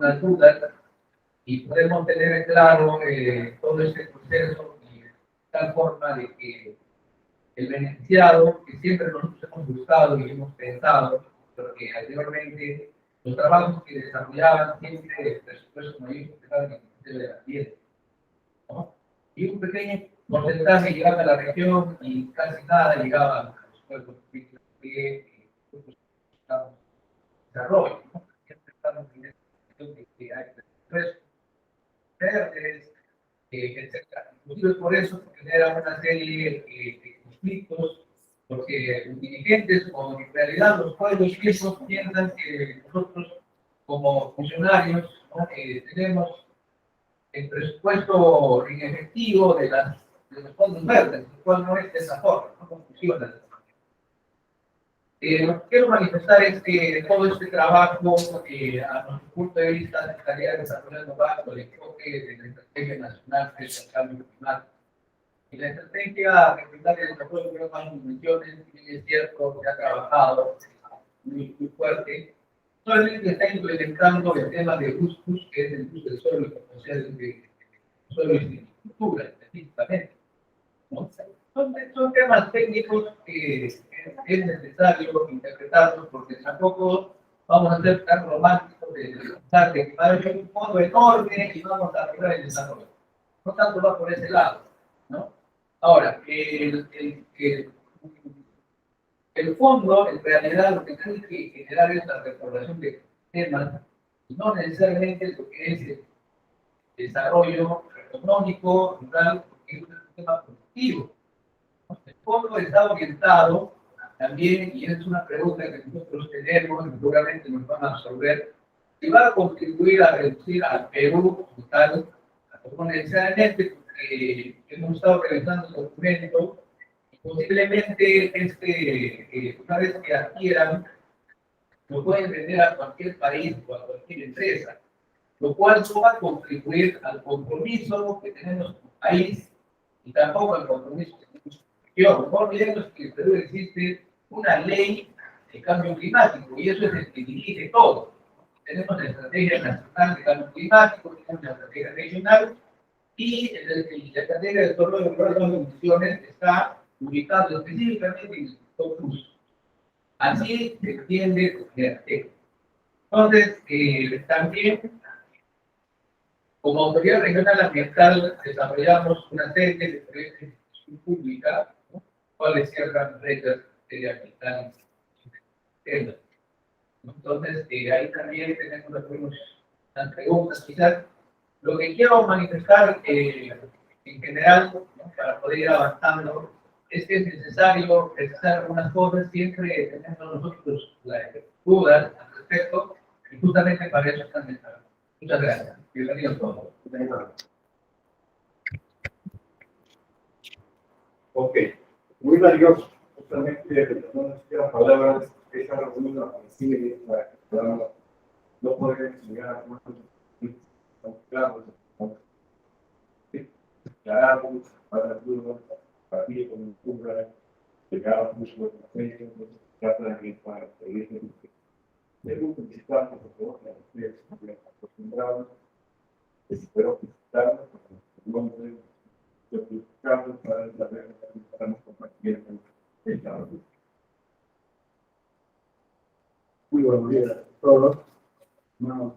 algunas dudas y podemos tener en claro todo este proceso de tal forma de que el beneficiado, que siempre nosotros hemos buscado y hemos pensado, porque anteriormente los trabajos que desarrollaban siempre el presupuesto mayor estaban en el Ministerio de Ambiente, ¿no? Y un pequeño porcentaje llegaba a la región y casi nada llegaba a los pueblos que estamos en desarrollo, ¿no? Siempre estamos en esta situación de que hay presupuestos verdes, etcétera. Inclusive por eso se generan una serie de conflictos, porque los dirigentes o en realidad los pueblos mismos piensan que nosotros como funcionarios, ¿no? Tenemos el presupuesto en efectivo de los fondos verdes, lo cual no es de esa forma, no funciona. Lo que quiero manifestar es que todo este trabajo, a nuestro punto de vista, se estaría desarrollando bajo el enfoque de la Estrategia Nacional de Cambio Climático. Y la Estrategia Regional de Desarrollo de las Dimensiones, es cierto, se ha trabajado muy fuerte. Solamente está implementando el tema de USCUS, que es el uso del suelo y potencial de suelo y infraestructura, específicamente, ¿no? Son temas técnicos que es necesario interpretarlos porque tampoco vamos a ser tan románticos de pensar que va a haber un fondo enorme y vamos a lograr el desarrollo. No tanto va por ese lado, ¿no? Ahora, el fondo, en realidad, lo que tiene que generar es la restauración de temas, y no necesariamente lo que es el desarrollo económico, rural, porque es un tema productivo. El fondo está orientado también, y es una pregunta que nosotros tenemos, y seguramente nos van a resolver, si va a contribuir a reducir al Perú como tal, exponencialmente, porque hemos estado revisando el documento, y posiblemente una vez que adquieran, lo pueden vender a cualquier país o a cualquier empresa, lo cual no va a contribuir al compromiso que tenemos como país y tampoco al compromiso que tenemos como región. No olvidemos que en Perú existe una ley de cambio climático y eso es el que dirige todo. Tenemos la estrategia nacional de cambio climático, tenemos la estrategia regional y la estrategia de desarrollo de las emisiones está ubicado específicamente en el sector plus. Así se entiende la estrategia. Entonces, también como autoridad regional ambiental desarrollamos una serie de proyectos de gestión pública, ¿no? Cuáles cierran brechas de ambiental. Entonces, ahí también tenemos algunas preguntas. Quizás lo que quiero manifestar en general, ¿no? Para poder ir avanzando, es que es necesario precisar algunas cosas, siempre tenemos nosotros las dudas al respecto, y justamente para eso están estas. Muchas gracias. Bienvenidos todos. Ok, muy valioso. Justamente las palabras, esa reunión sigue no podemos llegar a más claros, aclaramos para algunos partidos con cubra, llegar a mucho de la trata de para pedir debo felicitarnos por todos los que están acostumbrados, espero felicitarnos porque no buscamos para saber que estamos compartiendo el trabajo. Muy buenos días a todos. No,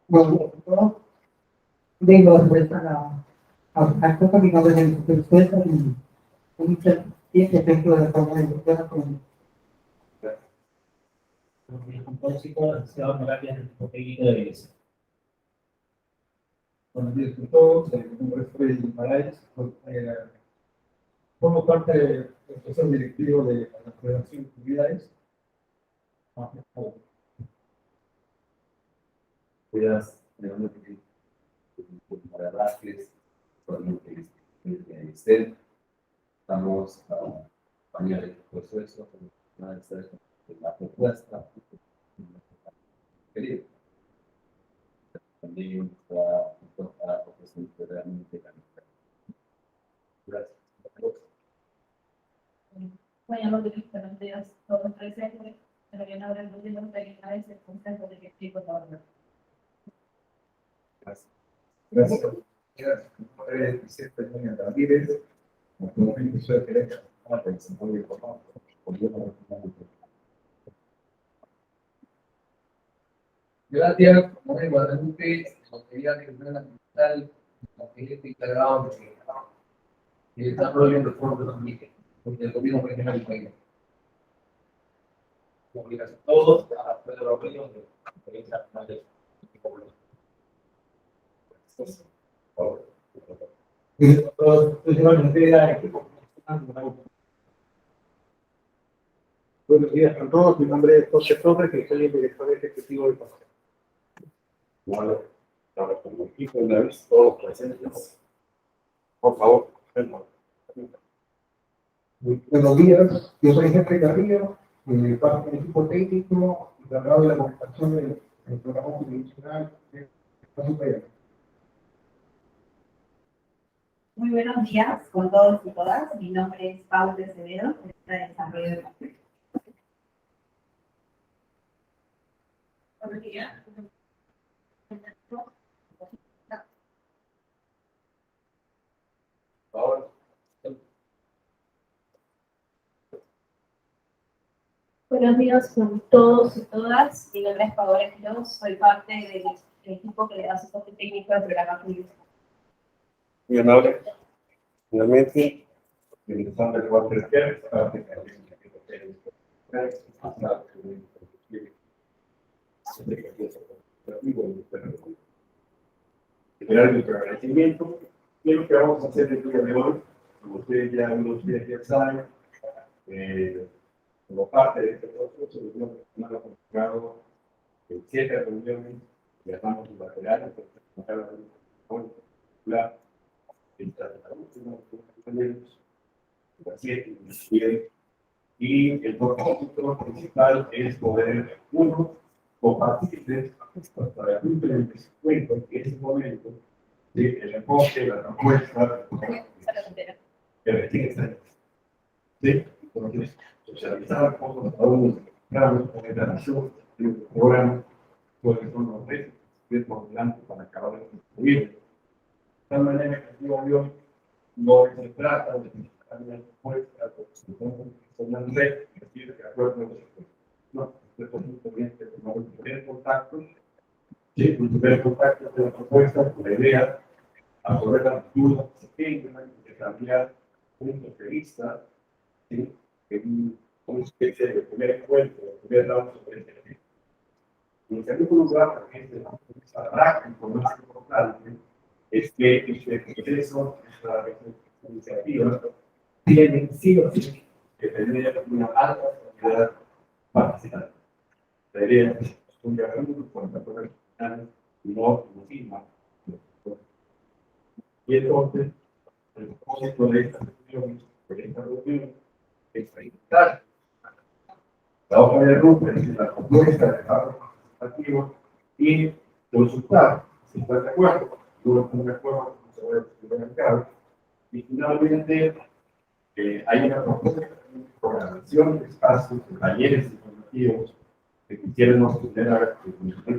Bueno, vengo a presentar a toda mi nombre de respuesta y un ejemplo de la forma de buscar con el compósito se va a morar bien un poquito de eso. Buenos días a todos, mi nombre es Freddy Guimaraes, formo parte del proceso directivo de la Federación de Actividades. Cuidas, de dónde para Vázquez, con el estamos acompañando el proceso va a ser la propuesta. Querido. También está la propuesta realmente gracias. Bueno, lo que diferentes todos presentes, pero yo no habrá de los regionales el concepto de que explico la verdad. Gracias. Gracias. Vicente Núñez Ramírez, como profesor de Derecho del Desarrollo Económico, Gobierno Regional de Gracias, Manuel Guadalupe, Autoridad Regional Ambiental, la gerente integrado de desarrollo de fondos ambientales del Gobierno Regional del país. Gracias a todos, a Pedro Rodríguez, de la Conferencia Nacional de Buenos días a todos, mi nombre es José Torres, que soy el director ejecutivo del Consejo. Bueno, ahora como equipo una vez todos presentes, por favor, Muy buenos días, yo soy Jefe Carrillo, parte del equipo técnico, encargado de la comunicación del programa jurisdiccional de la superior. Muy buenos días con todos y todas. Mi nombre es Paula Acevedo, directora de Desarrollo de la Mujer. Buenos días. ahora, Buenos días con todos y todas. Mi nombre es Paola Quiroz, soy parte del equipo que le da soporte técnico al programa jurisdiccional. muy amable. Finalmente, empezando el Walter Kerr, parte de el agradecimiento. Y lo que vamos a hacer el día de hoy, como ustedes ya saben, como parte de este proceso, nos hemos convocado en 7 reuniones, llamamos bilaterales, y el propósito principal es poder, uno, compartirles para el 2050, que es el momento del enfoque, la propuesta, que recién está ahí. ¿Sí? Entonces, socializar cosas a uno, claro, con la nación, el programa, cuáles son los retos que es por delante para acabar de construir. De tal manera que hoy no se trata de buscar una respuesta a lo que son las redes, es decir, de acuerdo a los no, simplemente el primer contacto, sí, el primer contacto de la propuesta, con la idea, absorber las dudas que se tengan, de cambiar puntos de vista, ¿sí? En una especie de primer encuentro, de primer lado sobre este tema. Y en segundo lugar, porque este es práctico, más importante, es que este proceso, esta iniciativa, tiene sí o sí que tener una alta calidad participativa. La idea es que un diagnóstico con la profesional y no encima. Y entonces, el propósito de esta reunión, es presentar la hoja de ruta, es decir, la propuesta de trabajo participativo y consultar si está de acuerdo, yo estoy de acuerdo con el supermercado, y finalmente hay una propuesta de programación de espacios, de talleres informativos que quisiéramos tener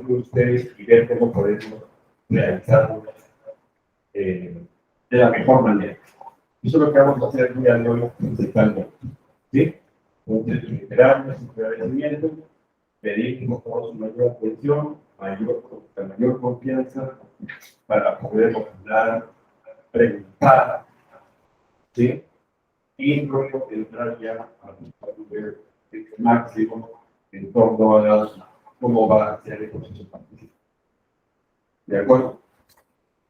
con ustedes y ver cómo podemos realizarlo de la mejor manera. Eso es lo que vamos a hacer el día de hoy principalmente. ¿Sí? Entonces, reiteramos el agradecimiento, pedir por favor su mayor atención, mayor confianza para poder hablar, preguntar, ¿sí? Y luego entrar ya a ver el máximo en torno a cómo va a ser el proceso participativo. ¿De acuerdo?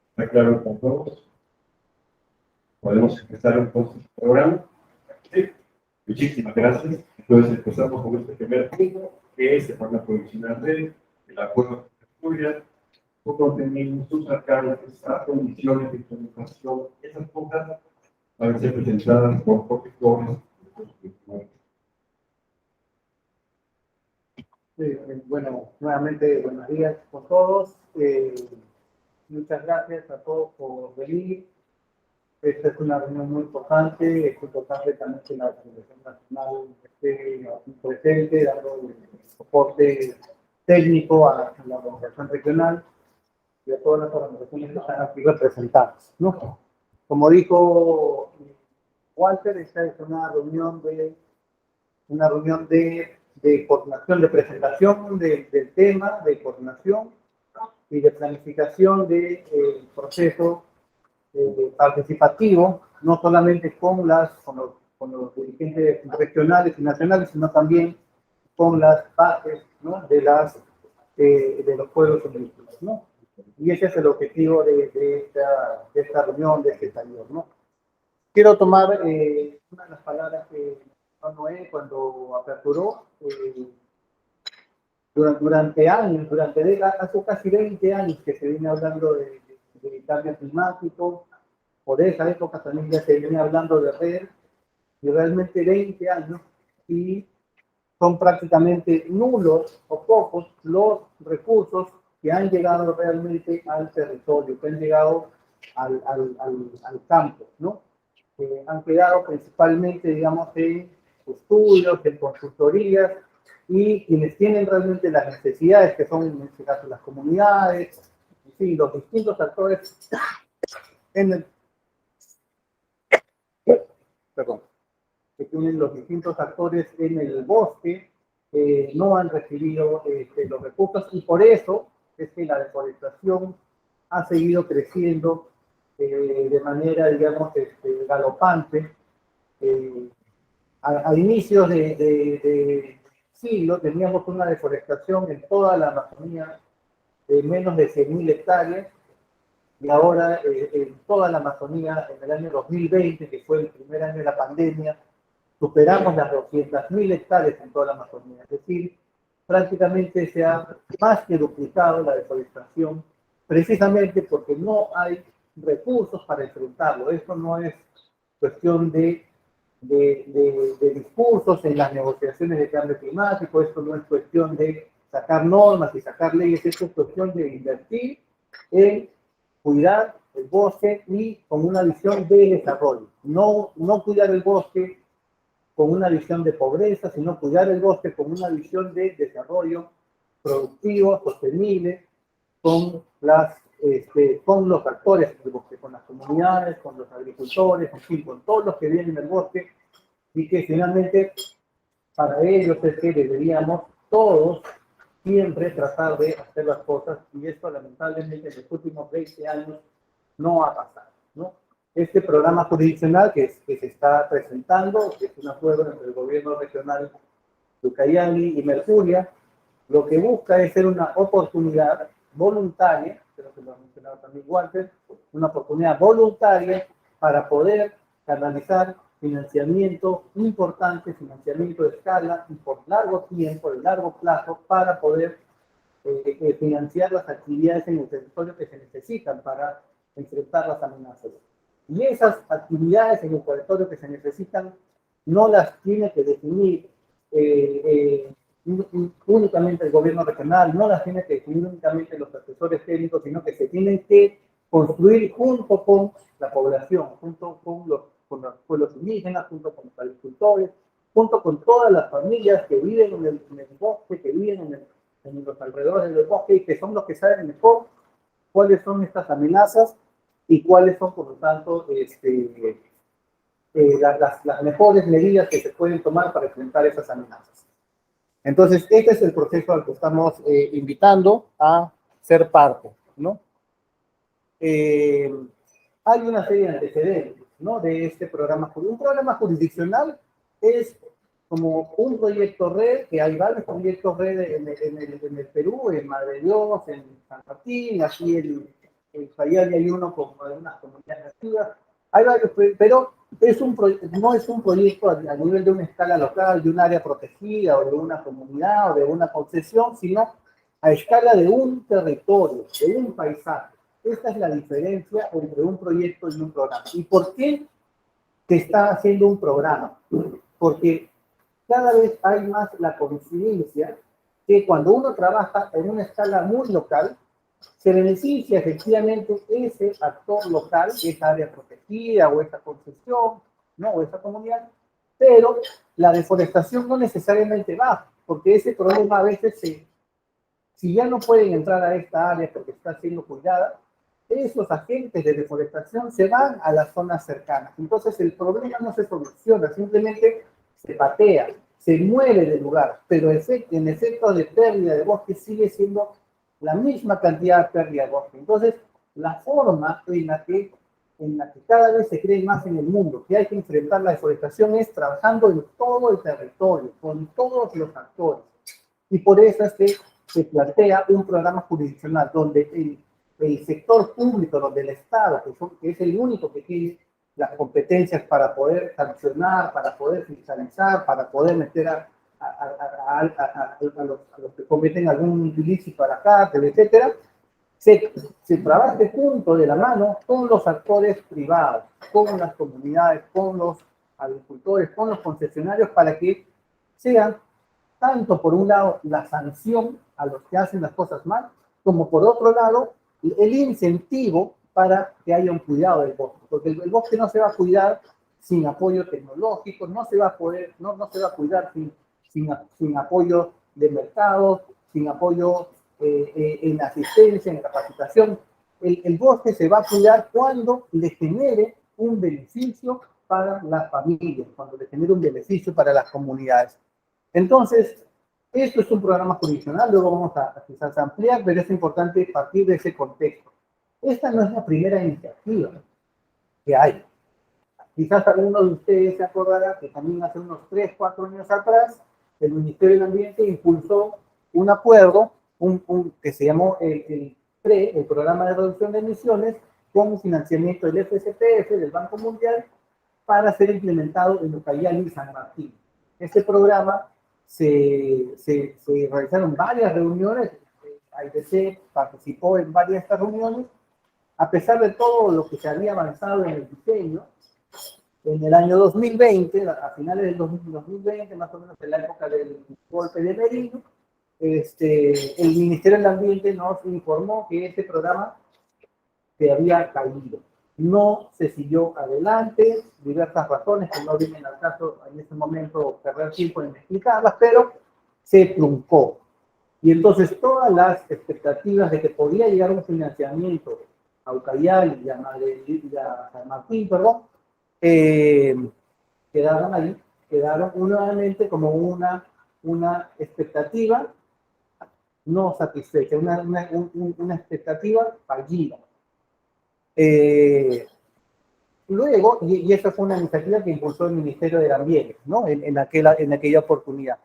¿Está claro con todos? ¿Podemos empezar entonces el programa? Sí. Muchísimas gracias. Entonces empezamos con este primer punto, que es el programa provisional de el acuerdo de estudia, su contenido, sus alcances, las condiciones de implementación, esas cosas van a ser presentadas por profesores. Bueno, nuevamente buenos días con todos. Muchas gracias a todos por venir. Esta es una reunión muy importante. Es importante también que la Organización Nacional esté aquí presente, dando el soporte técnico a la organización regional y a todas las organizaciones que están aquí representadas, ¿no? Como dijo Walter, esta es una reunión de coordinación, de presentación del tema, de coordinación y de planificación del proceso participativo, no solamente con los dirigentes regionales y nacionales, sino también con las bases, ¿no? de los pueblos indígenas, ¿no? Y ese es el objetivo de esta reunión, de este taller, ¿no? Quiero tomar una de las palabras que Noé cuando aperturó, durante años, hace casi 20 años que se viene hablando de cambio climático, por esa época también ya se viene hablando de red, y realmente 20 años, y son prácticamente nulos o pocos los recursos que han llegado realmente al territorio, que han llegado al campo, ¿no? Han quedado principalmente, digamos, en estudios, en consultorías, y quienes tienen realmente las necesidades, que son en este caso las comunidades, en fin, los distintos actores en el, perdón, que tienen los distintos actores en el bosque, no han recibido los recursos, y por eso es que la deforestación ha seguido creciendo de manera, digamos, galopante. Al inicio de siglo teníamos una deforestación en toda la Amazonía de menos de 100.000 hectáreas, y ahora en toda la Amazonía, en el año 2020, que fue el primer año de la pandemia, superamos las 200.000 hectáreas en toda la Amazonía. Es decir, prácticamente se ha más que duplicado la deforestación, precisamente porque no hay recursos para enfrentarlo. Esto no es cuestión de discursos en las negociaciones de cambio climático, esto no es cuestión de sacar normas y sacar leyes, esto es cuestión de invertir en cuidar el bosque y con una visión de desarrollo. No cuidar el bosque con una visión de pobreza, sino cuidar el bosque con una visión de desarrollo productivo, sostenible, con los actores del bosque, con las comunidades, con los agricultores, en fin, con todos los que viven en el bosque, y que finalmente para ellos es que deberíamos todos siempre tratar de hacer las cosas, y esto lamentablemente en los últimos 20 años no ha pasado, ¿no? Este programa jurisdiccional que se está presentando, que es un acuerdo entre el gobierno regional de Ucayali y Mercuria, lo que busca es ser una oportunidad voluntaria, creo que lo ha mencionado también Walter, una oportunidad voluntaria para poder canalizar financiamiento importante, financiamiento de escala, y por largo tiempo, de largo plazo, para poder financiar las actividades en el territorio que se necesitan para enfrentar las amenazas. Y esas actividades en el territorio que se necesitan no las tiene que definir únicamente el gobierno regional, no las tiene que definir únicamente los asesores técnicos, sino que se tienen que construir junto con la población, junto con los pueblos indígenas, junto con los agricultores, junto con todas las familias que viven en el bosque, que viven en los alrededores del bosque, y que son los que saben mejor cuáles son estas amenazas y cuáles son, por lo tanto, las mejores medidas que se pueden tomar para enfrentar esas amenazas. Entonces, este es el proceso al que estamos invitando a ser parte, ¿no? Hay una serie de antecedentes, ¿no? De este programa. Un programa jurisdiccional es como un proyecto red, que hay varios proyectos red en el Perú, en Madre de Dios, en San Martín, aquí en Fayal hay uno con unas comunidades nativas. Hay varios, pero no es un proyecto a nivel de una escala local, de un área protegida, o de una comunidad, o de una concesión, sino a escala de un territorio, de un paisaje. Esta es la diferencia entre un proyecto y un programa. ¿Y por qué se está haciendo un programa? Porque cada vez hay más la coincidencia que cuando uno trabaja en una escala muy local, se beneficia efectivamente ese actor local, esa área protegida o esa concesión, ¿no? O esa comunidad, pero la deforestación no necesariamente va, porque ese problema a veces si ya no pueden entrar a esta área porque está siendo cuidada, esos agentes de deforestación se van a las zonas cercanas. Entonces el problema no se soluciona, simplemente se patea, se mueve del lugar, pero en efecto de pérdida de bosque sigue siendo la misma cantidad de pérdida de bosque. Entonces, la forma en la que cada vez se cree más en el mundo que hay que enfrentar la deforestación es trabajando en todo el territorio, con todos los actores. Y por eso es que se plantea un programa jurisdiccional donde el sector público, donde el Estado, que es el único que tiene las competencias para poder sancionar, para poder fiscalizar, para poder meter a los que cometen algún ilícito a la cárcel, etcétera, se trabaje junto de la mano con los actores privados, con las comunidades, con los agricultores, con los concesionarios, para que sean tanto por un lado la sanción a los que hacen las cosas mal, como por otro lado el incentivo para que haya un cuidado del bosque, porque el bosque no se va a cuidar sin apoyo tecnológico, no se va a poder, no se va a cuidar sin apoyo de mercado, sin apoyo en asistencia, en capacitación. El bosque se va a cuidar cuando le genere un beneficio para las familias, cuando le genere un beneficio para las comunidades. Entonces, esto es un programa jurisdiccional, luego vamos a quizás ampliar, pero es importante partir de ese contexto. Esta no es la primera iniciativa que hay. Quizás alguno de ustedes se acordará que también hace unos 3, 4 años atrás, el Ministerio del Ambiente impulsó un acuerdo que se llamó el Programa de Reducción de Emisiones, con financiamiento del FCTF, del Banco Mundial, para ser implementado en Ucayali y San Martín. Este programa se realizaron varias reuniones, AIDC participó en varias de estas reuniones, a pesar de todo lo que se había avanzado en el diseño. En el año 2020, a finales del 2020, más o menos en la época del golpe de Merino, el Ministerio del Ambiente nos informó que este programa se había caído. No se siguió adelante, diversas razones que no vienen al caso en este momento perder tiempo en explicarlas, pero se truncó. Y entonces todas las expectativas de que podía llegar un financiamiento a Ucayali y a San Martín, quedaron ahí, quedaron nuevamente como una expectativa no satisfecha, una expectativa fallida. Luego, y esa fue una iniciativa que impulsó el Ministerio del Ambiente, ¿no? En aquella oportunidad.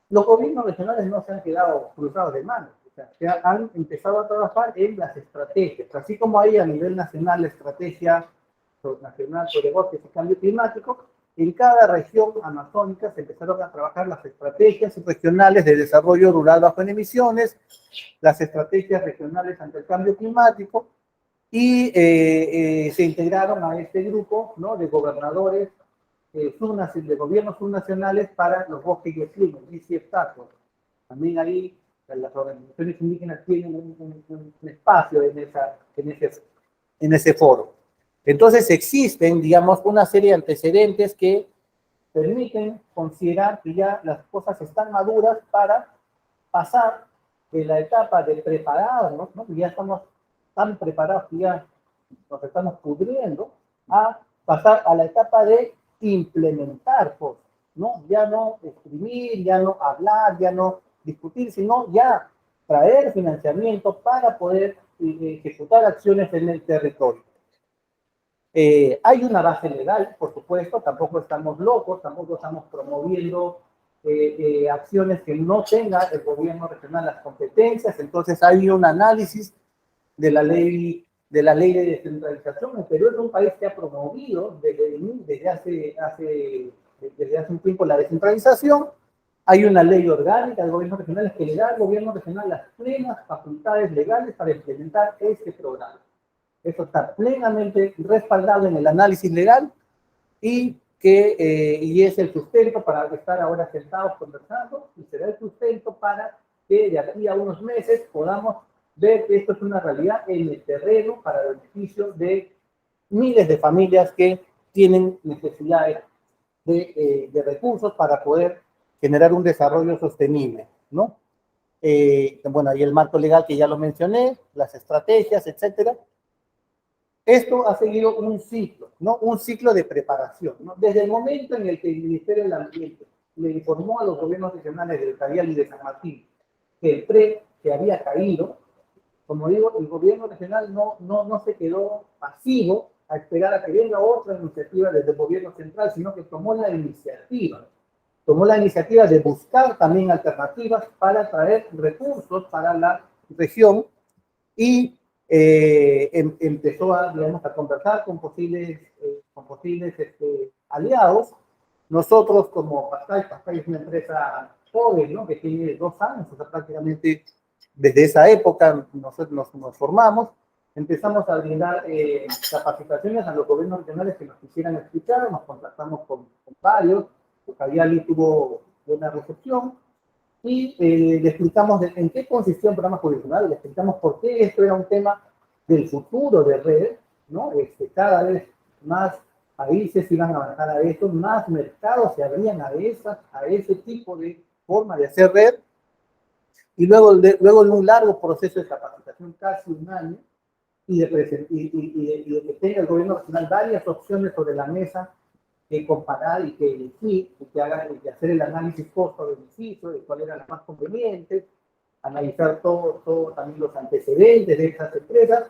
Los gobiernos regionales no se han quedado cruzados de manos, o sea, han empezado a trabajar en las estrategias, así como hay a nivel nacional la estrategia nacional sobre bosques y cambio climático. En cada región amazónica se empezaron a trabajar las estrategias regionales de desarrollo rural bajo en emisiones, las estrategias regionales ante el cambio climático, y se integraron a este grupo, ¿no?, de gobernadores, de gobiernos subnacionales para los bosques y el clima, GCF-TACO. También ahí las organizaciones indígenas tienen un espacio en ese foro. Entonces existen, digamos, una serie de antecedentes que permiten considerar que ya las cosas están maduras para pasar de la etapa de prepararnos, ¿no? Ya estamos tan preparados que ya nos estamos pudriendo, a pasar a la etapa de implementar cosas, ¿no? Ya no escribir, ya no hablar, ya no discutir, sino ya traer financiamiento para poder ejecutar acciones en el territorio. Hay una base legal, por supuesto, tampoco estamos locos, tampoco estamos promoviendo acciones que no tenga el gobierno regional las competencias. Entonces hay un análisis de la ley de descentralización. El Perú es un país que ha promovido desde hace un tiempo la descentralización. Hay una ley orgánica del gobierno regional que le da al gobierno regional las plenas facultades legales para implementar este programa. Eso está plenamente respaldado en el análisis legal y es el sustento para estar ahora sentados conversando, y será el sustento para que de aquí a unos meses podamos ver que esto es una realidad en el terreno para el beneficio de miles de familias que tienen necesidades de recursos para poder generar un desarrollo sostenible, ¿no? Bueno, y el marco legal que ya lo mencioné, las estrategias, etcétera. Esto ha seguido un ciclo, ¿no? Un ciclo de preparación, ¿no? Desde el momento en el que el Ministerio del Ambiente le informó a los gobiernos regionales de Carial y de San Martín que el PRE se había caído, como digo, el gobierno regional no se quedó pasivo a esperar a que venga otra iniciativa desde el gobierno central, sino que tomó la iniciativa de buscar también alternativas para traer recursos para la región y empezó a, digamos, a conversar con posibles aliados. Nosotros, como Pascal es una empresa joven, ¿no? Que tiene 2 años, o sea, prácticamente desde esa época nosotros nos formamos, empezamos a brindar capacitaciones a los gobiernos regionales que nos quisieran escuchar, nos contactamos con varios, Cariali tuvo buena recepción, y le explicamos en qué consistía un programa jurisdiccional, le explicamos por qué esto era un tema del futuro de red, ¿no? Cada vez más países iban a avanzar a esto, más mercados se abrían a ese tipo de forma de hacer red, y luego de un largo proceso de capacitación, casi un año, y de que tenga el gobierno nacional varias opciones sobre la mesa, que comparar y que elegir, y que hacer el análisis costo-beneficio, de cuál era la más conveniente, analizar todo también los antecedentes de esas empresas.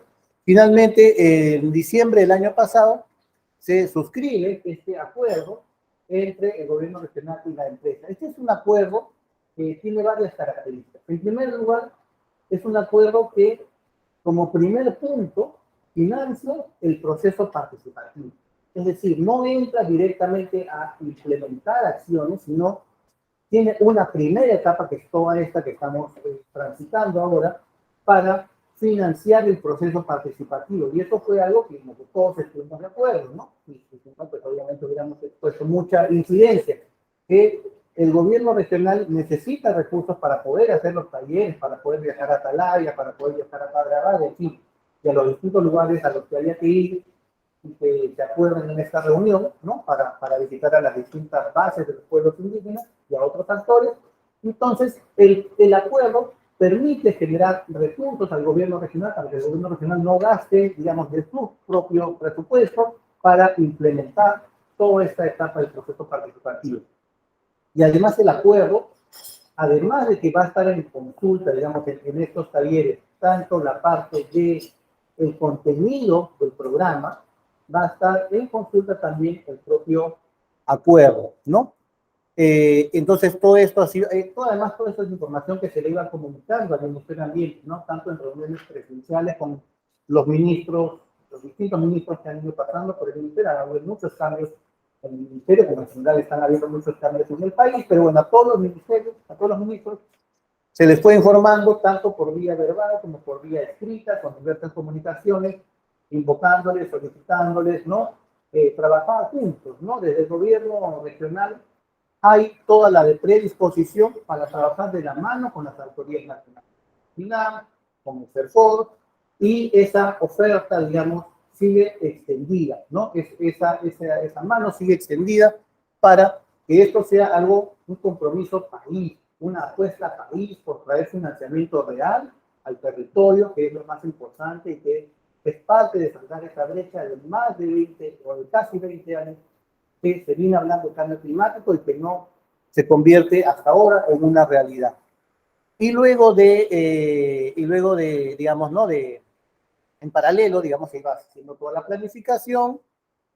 Finalmente, en diciembre del año pasado, se suscribe este acuerdo entre el gobierno regional y la empresa. Este es un acuerdo que tiene varias características. En primer lugar, es un acuerdo que, como primer punto, financia el proceso participativo. Es decir, no entra directamente a implementar acciones, sino tiene una primera etapa, que es toda esta que estamos transitando ahora, para financiar el proceso participativo. Y eso fue algo que todos estuvimos de acuerdo, ¿no? Y pues obviamente hubiéramos puesto mucha incidencia, que el gobierno regional necesita recursos para poder hacer los talleres, para poder viajar a Atalaya, para poder viajar a Padre Abad, en fin, y a los distintos lugares a los que haya que ir, y que se acuerden en esta reunión, ¿no? Para visitar a las distintas bases de los pueblos indígenas y a otros actores. Entonces, el acuerdo permite generar recursos al gobierno regional para que el gobierno regional no gaste, digamos, de su propio presupuesto para implementar toda esta etapa del proceso participativo. Y además el acuerdo, además de que va a estar en consulta, digamos, en estos talleres, tanto la parte del contenido del programa, va a estar en consulta también el propio acuerdo, ¿no? Entonces, todo esto ha sido, además, toda esta información que se le iba comunicando al Ministerio de Ambiente, ¿no? Tanto en reuniones presenciales con los ministros, los distintos ministros que han ido pasando por el Ministerio. Ha habido muchos cambios en el Ministerio, como en general están habiendo muchos cambios en el país, pero bueno, a todos los ministerios, a todos los ministros, se les fue informando tanto por vía verbal como por vía escrita, con diversas comunicaciones, invocándoles, solicitándoles, ¿no? Trabajar juntos, ¿no? Desde el gobierno regional hay toda la predisposición para trabajar de la mano con las autoridades nacionales, FINAM, con el CERFOR, y esa oferta, digamos, sigue extendida, ¿no? Esa mano sigue extendida para que esto sea algo, un compromiso país, una apuesta país por traer financiamiento real al territorio, que es lo más importante y que es parte de saldar esa brecha de más de 20 o de casi 20 años que se viene hablando de cambio climático y que no se convierte hasta ahora en una realidad. Y luego de digamos, ¿no? En paralelo, digamos, se iba haciendo toda la planificación,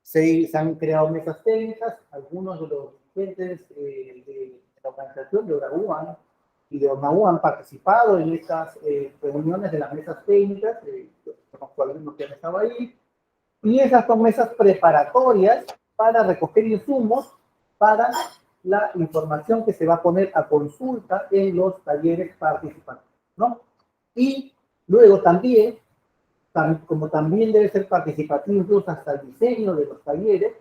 se han creado mesas técnicas, algunos de los dirigentes de la organización de Oraguán y de ONAU han participado en estas reuniones de las mesas técnicas, conozco a algunos que han estado ahí, y esas son mesas preparatorias para recoger insumos para la información que se va a poner a consulta en los talleres participantes, ¿no? Y luego también, como también debe ser participativo incluso hasta el diseño de los talleres,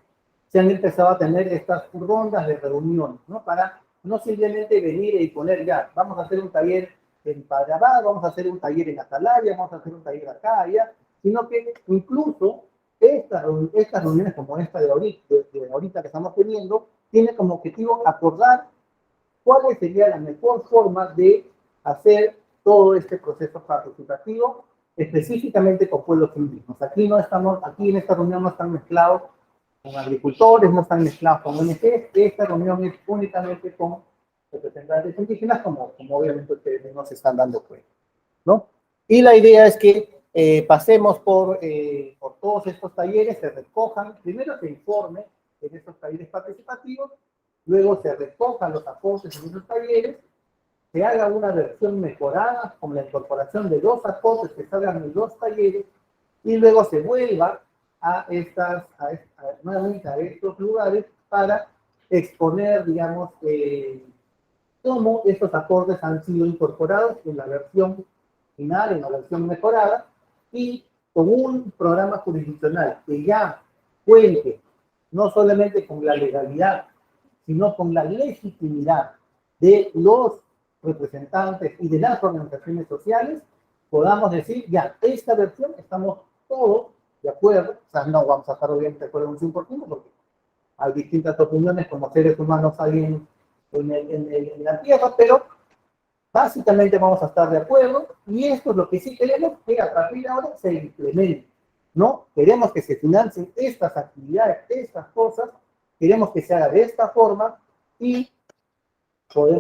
se han empezado a tener estas rondas de reuniones, ¿no? Para no simplemente venir y poner ya, vamos a hacer un taller en Padre Abad, vamos a hacer un taller en Atalaya, vamos a hacer un taller acá, allá, sino que incluso estas reuniones como esta de ahorita que estamos teniendo, tiene como objetivo acordar cuál sería la mejor forma de hacer todo este proceso participativo, específicamente con pueblos indígenas. Aquí no estamos, aquí en esta reunión no están mezclados con agricultores, no están mezclados con ONGs, esta reunión es únicamente con representantes indígenas, como obviamente ustedes mismos se están dando cuenta, ¿no? Y la idea es que pasemos por todos estos talleres, se recojan, primero se informe en estos talleres participativos, luego se recojan los aportes en esos talleres, se haga una versión mejorada con la incorporación de los aportes que salgan en los talleres, y luego se vuelva nuevamente a estos lugares para exponer, digamos, cómo estos aportes han sido incorporados en la versión final, en la versión mejorada, y con un programa jurisdiccional que ya cuente no solamente con la legalidad, sino con la legitimidad de los representantes y de las organizaciones sociales, podamos decir, ya, esta versión estamos todos de acuerdo, o sea, no vamos a estar obviamente de acuerdo en un 100%, porque hay distintas opiniones como seres humanos hay en la Tierra, pero básicamente vamos a estar de acuerdo, y esto es lo que sí queremos, que a partir de ahora se implemente, ¿no? Queremos que se financien estas actividades, estas cosas, queremos que se haga de esta forma, y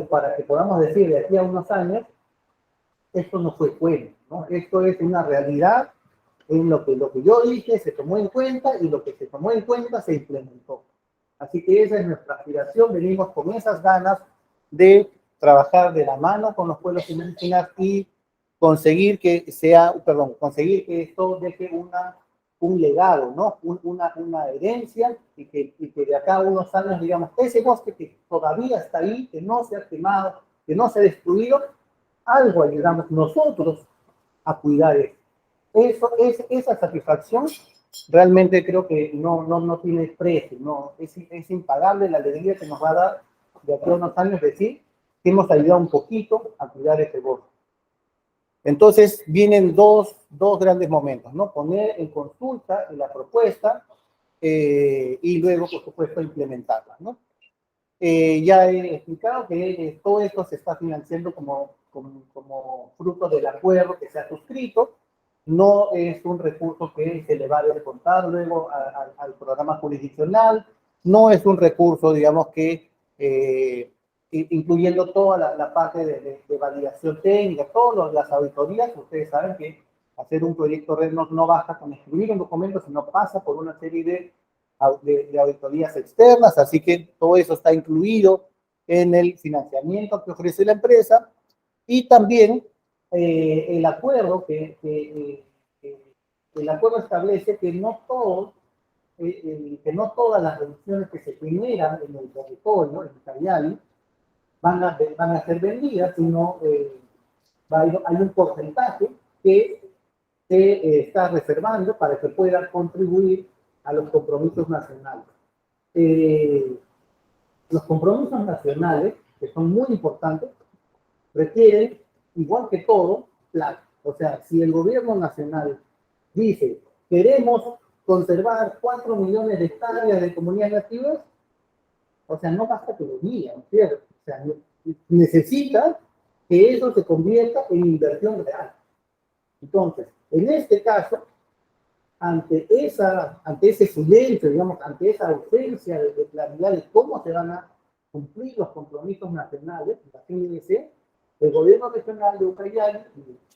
para que podamos decir de aquí a unos años, esto no fue bueno, ¿no? Esto es una realidad, en lo que yo dije se tomó en cuenta, y lo que se tomó en cuenta se implementó. Así que esa es nuestra aspiración, venimos con esas ganas de trabajar de la mano con los pueblos indígenas y conseguir que conseguir que esto deje un legado, ¿no? Una herencia, y que de acá a unos años, digamos, ese bosque que todavía está ahí, que no se ha quemado, que no se ha destruido, algo ayudamos nosotros a cuidar eso. Esa satisfacción realmente creo que no tiene precio, no, es impagable la alegría que nos va a dar de aquí a unos años decir que hemos ayudado un poquito a cuidar ese bosque. Entonces vienen dos grandes momentos, ¿no? Poner en consulta la propuesta y luego, por supuesto, implementarla, ¿no? Ya he explicado que todo esto se está financiando como fruto del acuerdo que se ha suscrito. No es un recurso que se le va a descontar luego al programa jurisdiccional, no es un recurso, digamos, que incluyendo toda la parte de validación técnica, todas las auditorías. Ustedes saben que hacer un proyecto red no basta con escribir un documento, sino pasa por una serie de auditorías externas, así que todo eso está incluido en el financiamiento que ofrece la empresa. Y también el acuerdo el acuerdo establece que no todas las reducciones que se generan en el territorio, en Cayali, van a ser vendidas, sino hay un porcentaje que se está reservando para que puedan contribuir a los compromisos nacionales. Los compromisos nacionales, que son muy importantes, requieren, igual que todo, plata. O sea, si el gobierno nacional dice, queremos conservar 4 millones de hectáreas de comunidades nativas, o sea, no basta que lo digan, ¿cierto? O sea, necesita que eso se convierta en inversión real. Entonces, en este caso, ante ese silencio, digamos, ante esa ausencia de claridad de cómo se van a cumplir los compromisos nacionales, la CNDC, el gobierno regional de Ucayali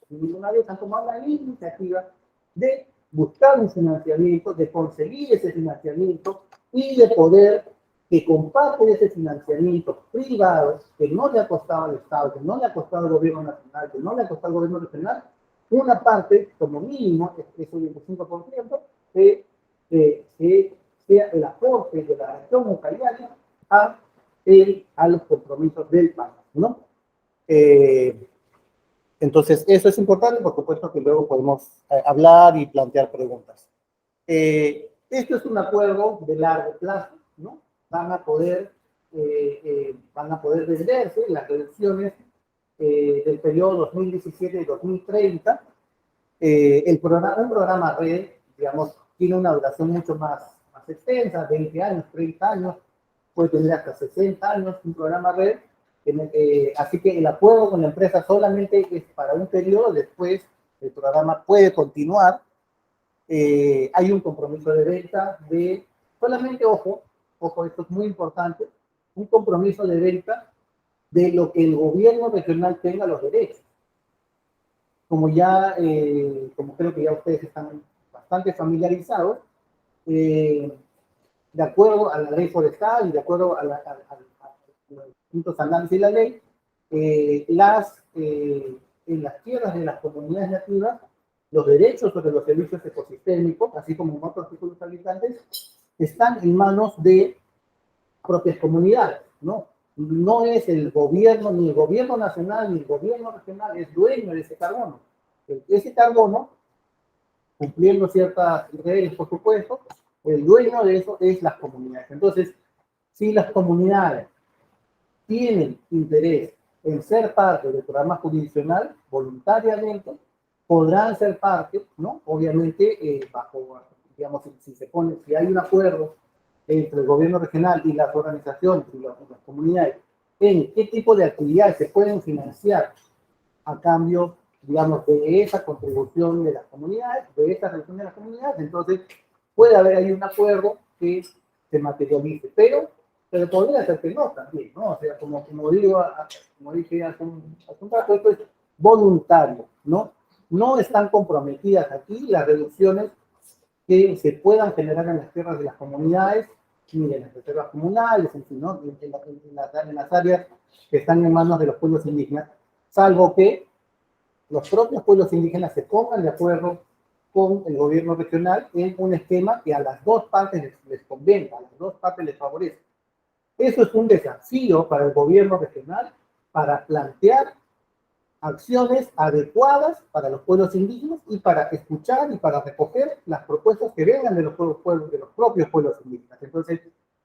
y ninguna vez han tomado la iniciativa de buscar un financiamiento, de conseguir ese financiamiento y de poder que comparten ese financiamiento privado que no le ha costado al Estado, que no le ha costado al gobierno nacional, que no le ha costado al gobierno regional, una parte, como mínimo, es un 25%, que sea el aporte de la región ucayali a los compromisos del país, ¿no? Entonces, eso es importante, por supuesto que luego podemos hablar y plantear preguntas. Esto es un acuerdo de largo plazo, ¿no? Van a poder venderse las reducciones del periodo 2017-2030, un programa red, digamos, tiene una duración mucho más extensa, 20 años, 30 años, puede tener hasta 60 años un programa red, así que el acuerdo con la empresa solamente es para un periodo, después el programa puede continuar. Hay un compromiso de venta de, solamente, ojo, esto es muy importante, un compromiso de venta de lo que el gobierno regional tenga los derechos. Como como creo que ya ustedes están bastante familiarizados, de acuerdo a la ley forestal y de acuerdo a los distintos análisis de la ley, en las tierras de las comunidades nativas, los derechos sobre los servicios ecosistémicos, así como en otros títulos habitantes, están en manos de propias comunidades, ¿no? No es el gobierno, ni el gobierno nacional, ni el gobierno regional, es dueño de ese carbono. Ese carbono, cumpliendo ciertas reglas, por supuesto, el dueño de eso es las comunidades. Entonces, si las comunidades tienen interés en ser parte del programa jurisdiccional, voluntariamente, podrán ser parte, ¿no? Obviamente, digamos, si hay un acuerdo entre el gobierno regional y las organizaciones y las comunidades en qué tipo de actividades se pueden financiar a cambio, digamos, de esa contribución de las comunidades, de esta reducción de las comunidades, entonces puede haber ahí un acuerdo que se materialice, pero podría ser que no también, ¿no? O sea, como dije hace un rato, esto es voluntario, ¿no? No están comprometidas aquí las reducciones que se puedan generar en las tierras de las comunidades, ni en las reservas comunales, en fin, ¿no? En las áreas que están en manos de los pueblos indígenas, salvo que los propios pueblos indígenas se pongan de acuerdo con el gobierno regional en un esquema que a las dos partes les convenga, a las dos partes les favorece. Eso es un desafío para el gobierno regional para plantear acciones adecuadas para los pueblos indígenas y para escuchar y para recoger las propuestas que vengan de los propios pueblos indígenas. Entonces,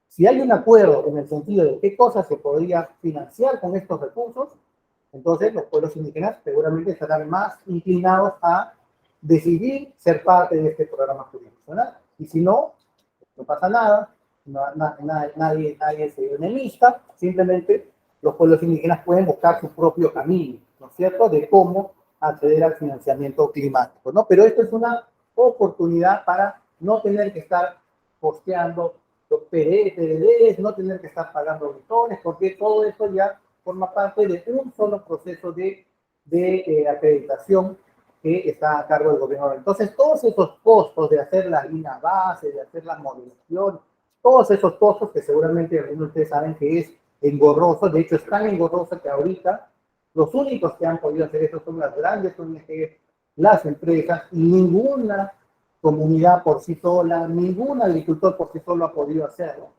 si hay un acuerdo en el sentido de qué cosas se podría financiar con estos recursos, entonces los pueblos indígenas seguramente estarán más inclinados a decidir ser parte de este programa jurisdiccional. Y si no, no pasa nada, nadie es enemista, simplemente los pueblos indígenas pueden buscar su propio camino, ¿no es cierto?, de cómo acceder al financiamiento climático, ¿no? Pero esto es una oportunidad para no tener que estar posteando los PDDs, no tener que estar pagando auditores, porque todo eso ya forma parte de un solo proceso de acreditación que está a cargo del gobierno. Entonces, todos esos costos de hacer la línea base, de hacer la modelación, todos esos costos que seguramente algunos de ustedes saben que es engorroso, de hecho es tan engorroso que ahorita los únicos que han podido hacer eso son las grandes ONGs, las empresas, y ninguna comunidad por sí sola, ningún agricultor por sí solo ha podido hacerlo.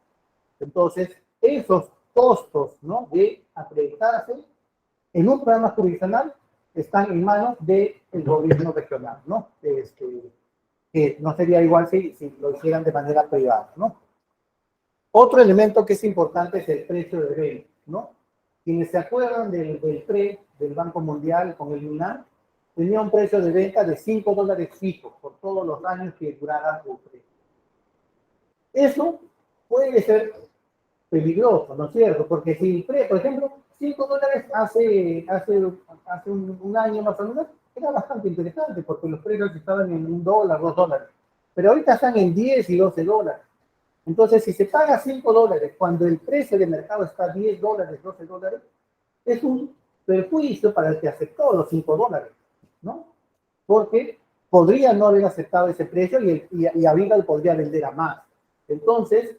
Entonces, esos costos, ¿no?, de acreditarse en un programa jurisdiccional están en manos del gobierno regional, ¿no? Que no sería igual si lo hicieran de manera privada, ¿no? Otro elemento que es importante es el precio de venta, ¿no? Quienes se acuerdan del PRE, del Banco Mundial con el MINAM, tenía un precio de venta de $5 fijos por todos los años que durara el PRE. Eso puede ser peligroso, ¿no es cierto? Porque si el PRE, por ejemplo, $5 hace un año más o menos, era bastante interesante porque los precios estaban en $1, $2. Pero ahorita están en 10 y 12 dólares. Entonces, si se paga $5 cuando el precio de mercado está a $10, $12, es un perjuicio para el que aceptó los $5, ¿no? Porque podría no haber aceptado ese precio y Avigal podría vender a más. Entonces,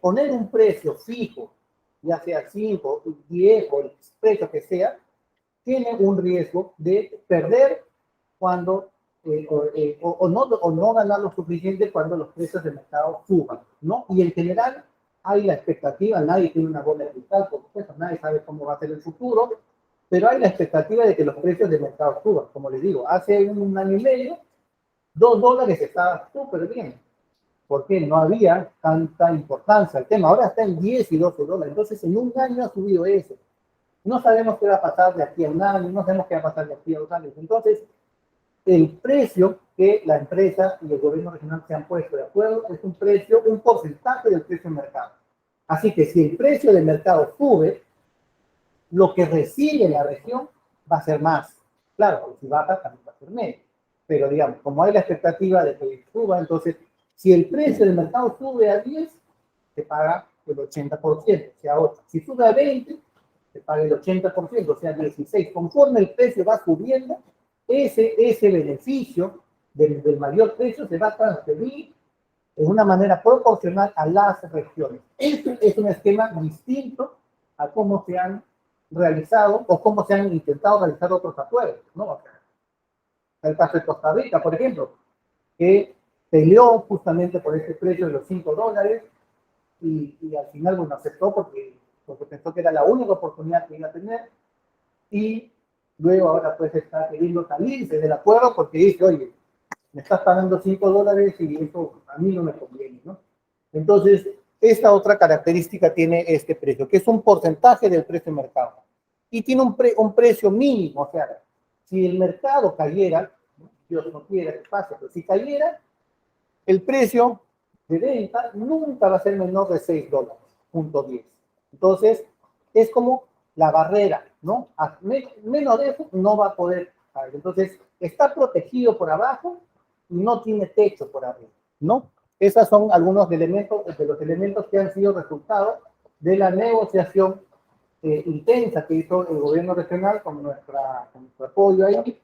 poner un precio fijo, ya sea 5, 10 o el precio que sea, tiene un riesgo de perder cuando o no ganar lo suficiente cuando los precios de mercado suban, ¿no? Y en general hay la expectativa, nadie tiene una bola de cristal, por supuesto, nadie sabe cómo va a ser el futuro, pero hay la expectativa de que los precios de mercado suban. Como les digo, hace un año y medio, $2 estaba súper bien, porque no había tanta importancia al tema. Ahora está en 10 y 12 dólares, entonces en un año ha subido eso. no sabemos qué va a pasar de aquí a un año, no sabemos qué va a pasar de aquí a 2 años. Entonces, el precio que la empresa y el gobierno regional se han puesto de acuerdo es un precio, un porcentaje del precio de mercado. Así que si el precio de mercado sube, lo que recibe la región va a ser más. Claro, porque si baja también va a ser menos. Pero digamos, como hay la expectativa de que suba, entonces, si el precio del mercado sube a 10, se paga el 80%, o sea, 8. Si sube a 20, se paga el 80%, o sea, 16. Conforme el precio va subiendo, ese beneficio del mayor precio se va a transferir de una manera proporcional a las regiones. Este es un esquema distinto a cómo se han realizado o cómo se han intentado realizar otros acuerdos, ¿no? O sea, el caso de Costa Rica, por ejemplo, que peleó justamente por ese precio de los $5 y al final, bueno, aceptó porque pensó que era la única oportunidad que iba a tener y luego ahora pues está queriendo salirse del acuerdo porque dice, oye, me estás pagando $5 y eso a mí no me conviene, ¿no? Entonces, esta otra característica tiene este precio, que es un porcentaje del precio de mercado. Y tiene un precio mínimo, o sea, si el mercado cayera, Dios no quiera que pase, pero si cayera, el precio de venta nunca va a ser menor de $6.10. Entonces, es como la barrera, ¿no? Menos de eso no va a poder caer. Entonces, está protegido por abajo y no tiene techo por arriba, ¿no? Esos son algunos de los elementos que han sido resultado de la negociación intensa que hizo el gobierno regional con nuestro apoyo ahí,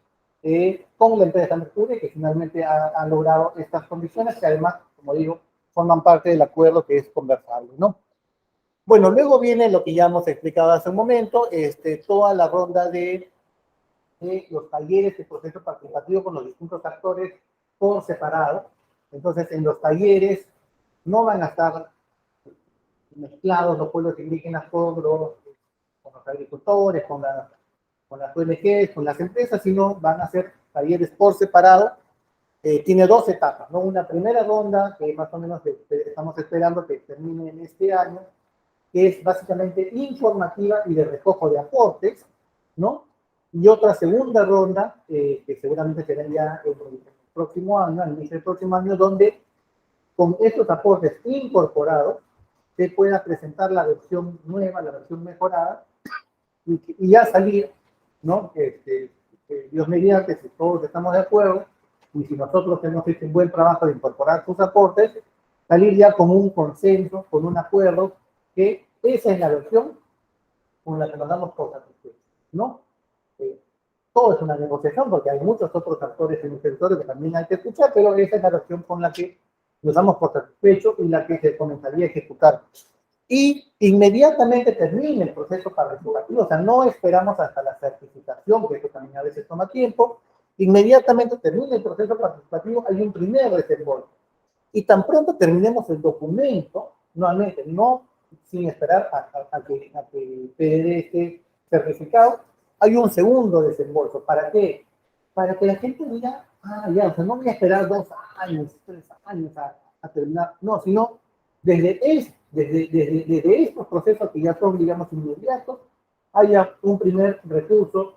con la empresa Mercurio, que finalmente ha logrado estas condiciones que además, como digo, forman parte del acuerdo que es conversable, ¿no? Bueno, luego viene lo que ya hemos explicado hace un momento, toda la ronda de los talleres de proceso participativo con los distintos actores por separado. Entonces, en los talleres no van a estar mezclados los pueblos indígenas con los agricultores, con las ONGs, con las empresas, sino van a ser talleres por separado. Tiene 2 etapas, ¿no? Una primera ronda que más o menos estamos esperando que termine en este año, que es básicamente informativa y de recojo de aportes, ¿no? Y otra segunda ronda, que seguramente será ya el próximo año, al inicio del próximo año, donde con estos aportes incorporados se pueda presentar la versión nueva, la versión mejorada, y ya salir, ¿no? Dios mediante, si todos estamos de acuerdo, y si nosotros hemos hecho un buen trabajo de incorporar sus aportes, salir ya con un consenso, con un acuerdo, que esa es la versión con la que nos damos por satisfechos, ¿no? Todo es una negociación porque hay muchos otros actores en el territorio que también hay que escuchar, pero esa es la versión con la que nos damos por satisfechos y la que se comenzaría a ejecutar. Y inmediatamente termina el proceso participativo, o sea, no esperamos hasta la certificación, que eso también a veces toma tiempo, inmediatamente termina el proceso participativo, hay un primer desembolso. Y tan pronto terminemos el documento, nuevamente, no sin esperar a que PDD esté certificado, hay un segundo desembolso. ¿Para qué? Para que la gente diga, ya, o sea, no voy a esperar 2 años, 3 años a terminar, no, sino desde estos procesos que ya son, digamos, inmediatos, haya un primer recurso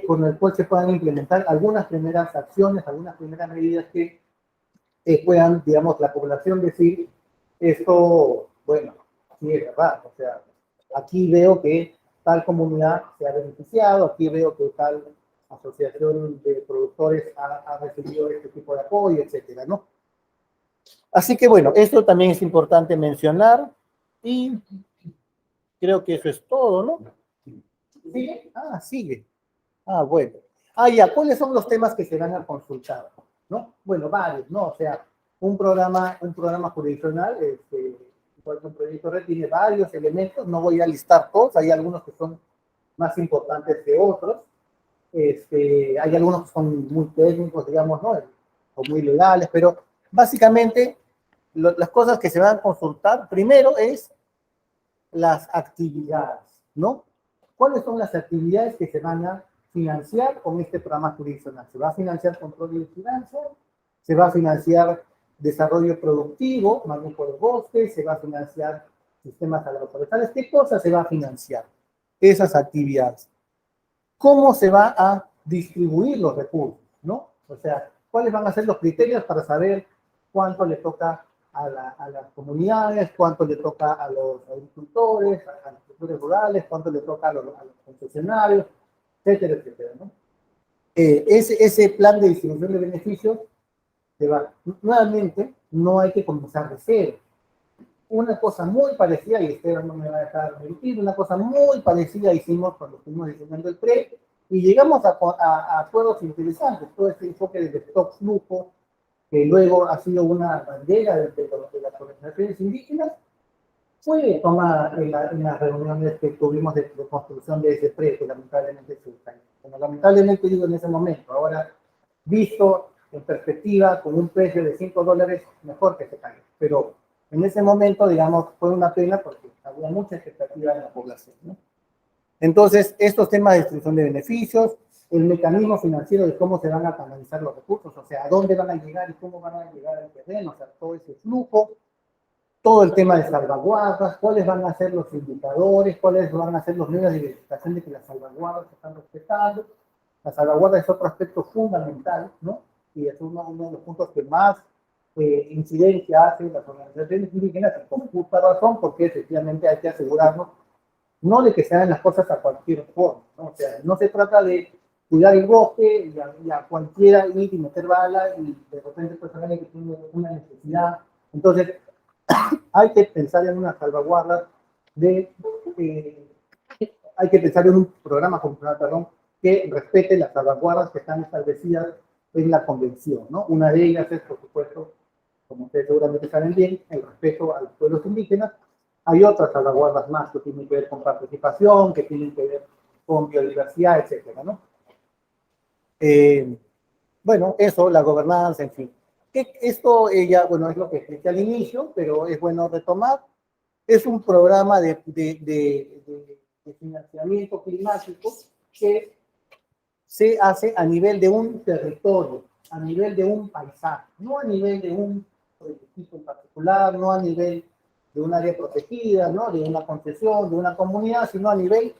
con el cual se puedan implementar algunas primeras acciones, algunas primeras medidas que puedan, digamos, la población decir, esto, bueno, sí es verdad, o sea, aquí veo que tal comunidad se ha beneficiado, aquí veo que tal asociación de productores ha recibido este tipo de apoyo, etcétera, ¿no? Así que bueno, esto también es importante mencionar y creo que eso es todo, ¿no? ¿Sigue? Sigue. Bueno. Ya, ¿cuáles son los temas que se van a consultar? ¿No? Bueno, varios, ¿no? O sea, un programa jurisdiccional, igual que un proyecto de red, tiene varios elementos, no voy a listar todos, hay algunos que son más importantes que otros, hay algunos que son muy técnicos, digamos, ¿no? O muy legales, pero básicamente las cosas que se van a consultar, primero es las actividades, ¿no? ¿Cuáles son las actividades que se van a financiar con este programa jurisdiccional? ¿Se va a financiar control de vigilancia? ¿Se va a financiar desarrollo productivo, manejo de bosques? ¿Se va a financiar sistemas agroforestales? ¿Qué cosas se va a financiar? esas actividades. ¿Cómo se va a distribuir los recursos? ¿No? O sea, ¿cuáles van a ser los criterios para saber cuánto le toca a las comunidades, cuánto le toca a los agricultores, a los sectores rurales, cuánto le toca a los concesionarios, etcétera, etcétera, ¿no? Ese plan de distribución de beneficios se va. Nuevamente, no hay que comenzar de cero. Una cosa muy parecida, y Esteban no me va a dejar mentir, una cosa muy parecida hicimos cuando estuvimos diseñando el PRE, y llegamos a acuerdos interesantes. Todo este enfoque del stock flujo, que luego ha sido una bandera de las organizaciones indígenas, fue tomada en las reuniones que tuvimos de construcción de ese PRE, que lamentablemente se cayó. Bueno, lamentablemente digo en ese momento, ahora visto en perspectiva con un precio de $5, mejor que se caiga. Pero en ese momento, digamos, fue una pena porque había mucha expectativa en la población, ¿no? Entonces, estos temas de distribución de beneficios, el mecanismo financiero de cómo se van a canalizar los recursos, o sea, a dónde van a llegar y cómo van a llegar al terreno, o sea, todo ese flujo, todo el tema de salvaguardas, cuáles van a ser los indicadores, cuáles van a ser los medios de verificación de que las salvaguardas se están respetando. La salvaguarda es otro aspecto fundamental, ¿no? Y es uno de los puntos que más incidencia hacen las organizaciones indígenas, y con justa razón, porque efectivamente hay que asegurarnos no de que se hagan las cosas a cualquier forma, ¿no? O sea, no se trata de cuidar el bosque y a cualquiera ir y meter bala y de repente pues alguien que tiene una necesidad. Entonces, hay que pensar en una salvaguarda hay que pensar en un programa constitucional, perdón, que respete las salvaguardas que están establecidas en la convención, ¿no? Una de ellas es, por supuesto, como ustedes seguramente saben bien, el respeto a los pueblos indígenas. Hay otras salvaguardas más que tienen que ver con participación, que tienen que ver con biodiversidad, etcétera, ¿no? Bueno, eso, la gobernanza, en fin. Esto ya, bueno, es lo que expliqué al inicio, pero es bueno retomar. Es un programa de financiamiento climático que se hace a nivel de un territorio, a nivel de un paisaje, no a nivel de un proyecto en particular, no a nivel de un área protegida, ¿no? De una concesión, de una comunidad, sino a nivel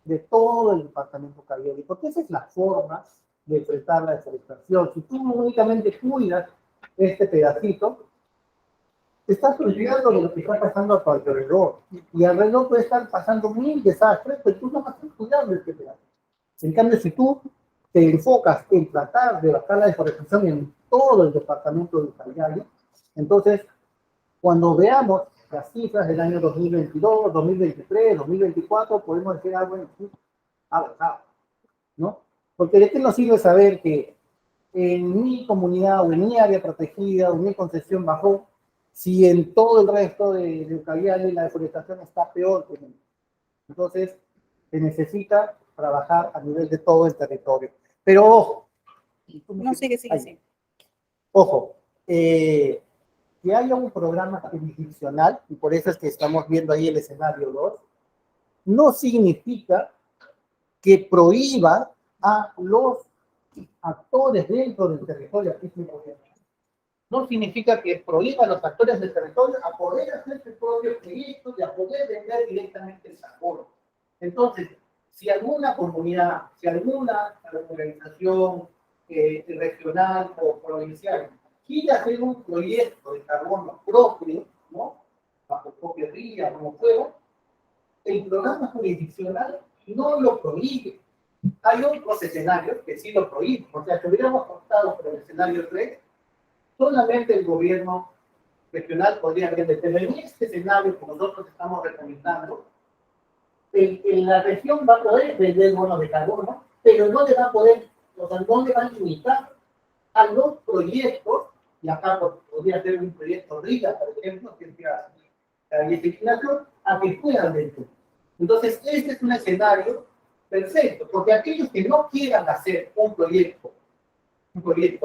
de todo el departamento Caribe. Porque esa es la forma de enfrentar la deforestación. Si tú únicamente cuidas este pedacito, estás olvidando de lo que está pasando a tu alrededor. Y alrededor puede estar pasando mil desastres, pero tú no vas a estar cuidando este pedacito. En cambio, si tú te enfocas en tratar de bajar la deforestación en todo el departamento de Ucayali, entonces, cuando veamos las cifras del año 2022, 2023, 2024, podemos decir, bueno, sí, ha bajado, ¿no? Porque de qué nos sirve saber que en mi comunidad o en mi área protegida o en mi concesión bajó, si en todo el resto de Ucayali la deforestación está peor que en el. Entonces, se necesita trabajar a nivel de todo el territorio. Pero ojo. No, sigue. Ojo, que haya un programa jurisdiccional, y por eso es que estamos viendo ahí el escenario 2, no significa que prohíba a los actores dentro del territorio, aquí sí, no significa que prohíba a los actores del territorio a poder hacer su propio proyecto y a poder vender directamente el sabor. Entonces, si alguna comunidad, si alguna organización regional o provincial quiere hacer un proyecto de carbono propio, ¿no? Bajo propia vía, como fuera, el programa jurisdiccional no lo prohíbe. Hay otros escenarios que sí lo prohíben. O sea, si hubiéramos optado por el escenario 3, solamente el gobierno regional podría decir, pero en este escenario que nosotros estamos recomendando, la región va a poder vender bonos de carbono, pero no le va a poder, o sea, no le va a limitar a los proyectos, y acá podría ser un proyecto RIGA, por ejemplo, que sea la disciplinación, a que puedan vender. Entonces, este es un escenario perfecto, porque aquellos que no quieran hacer un proyecto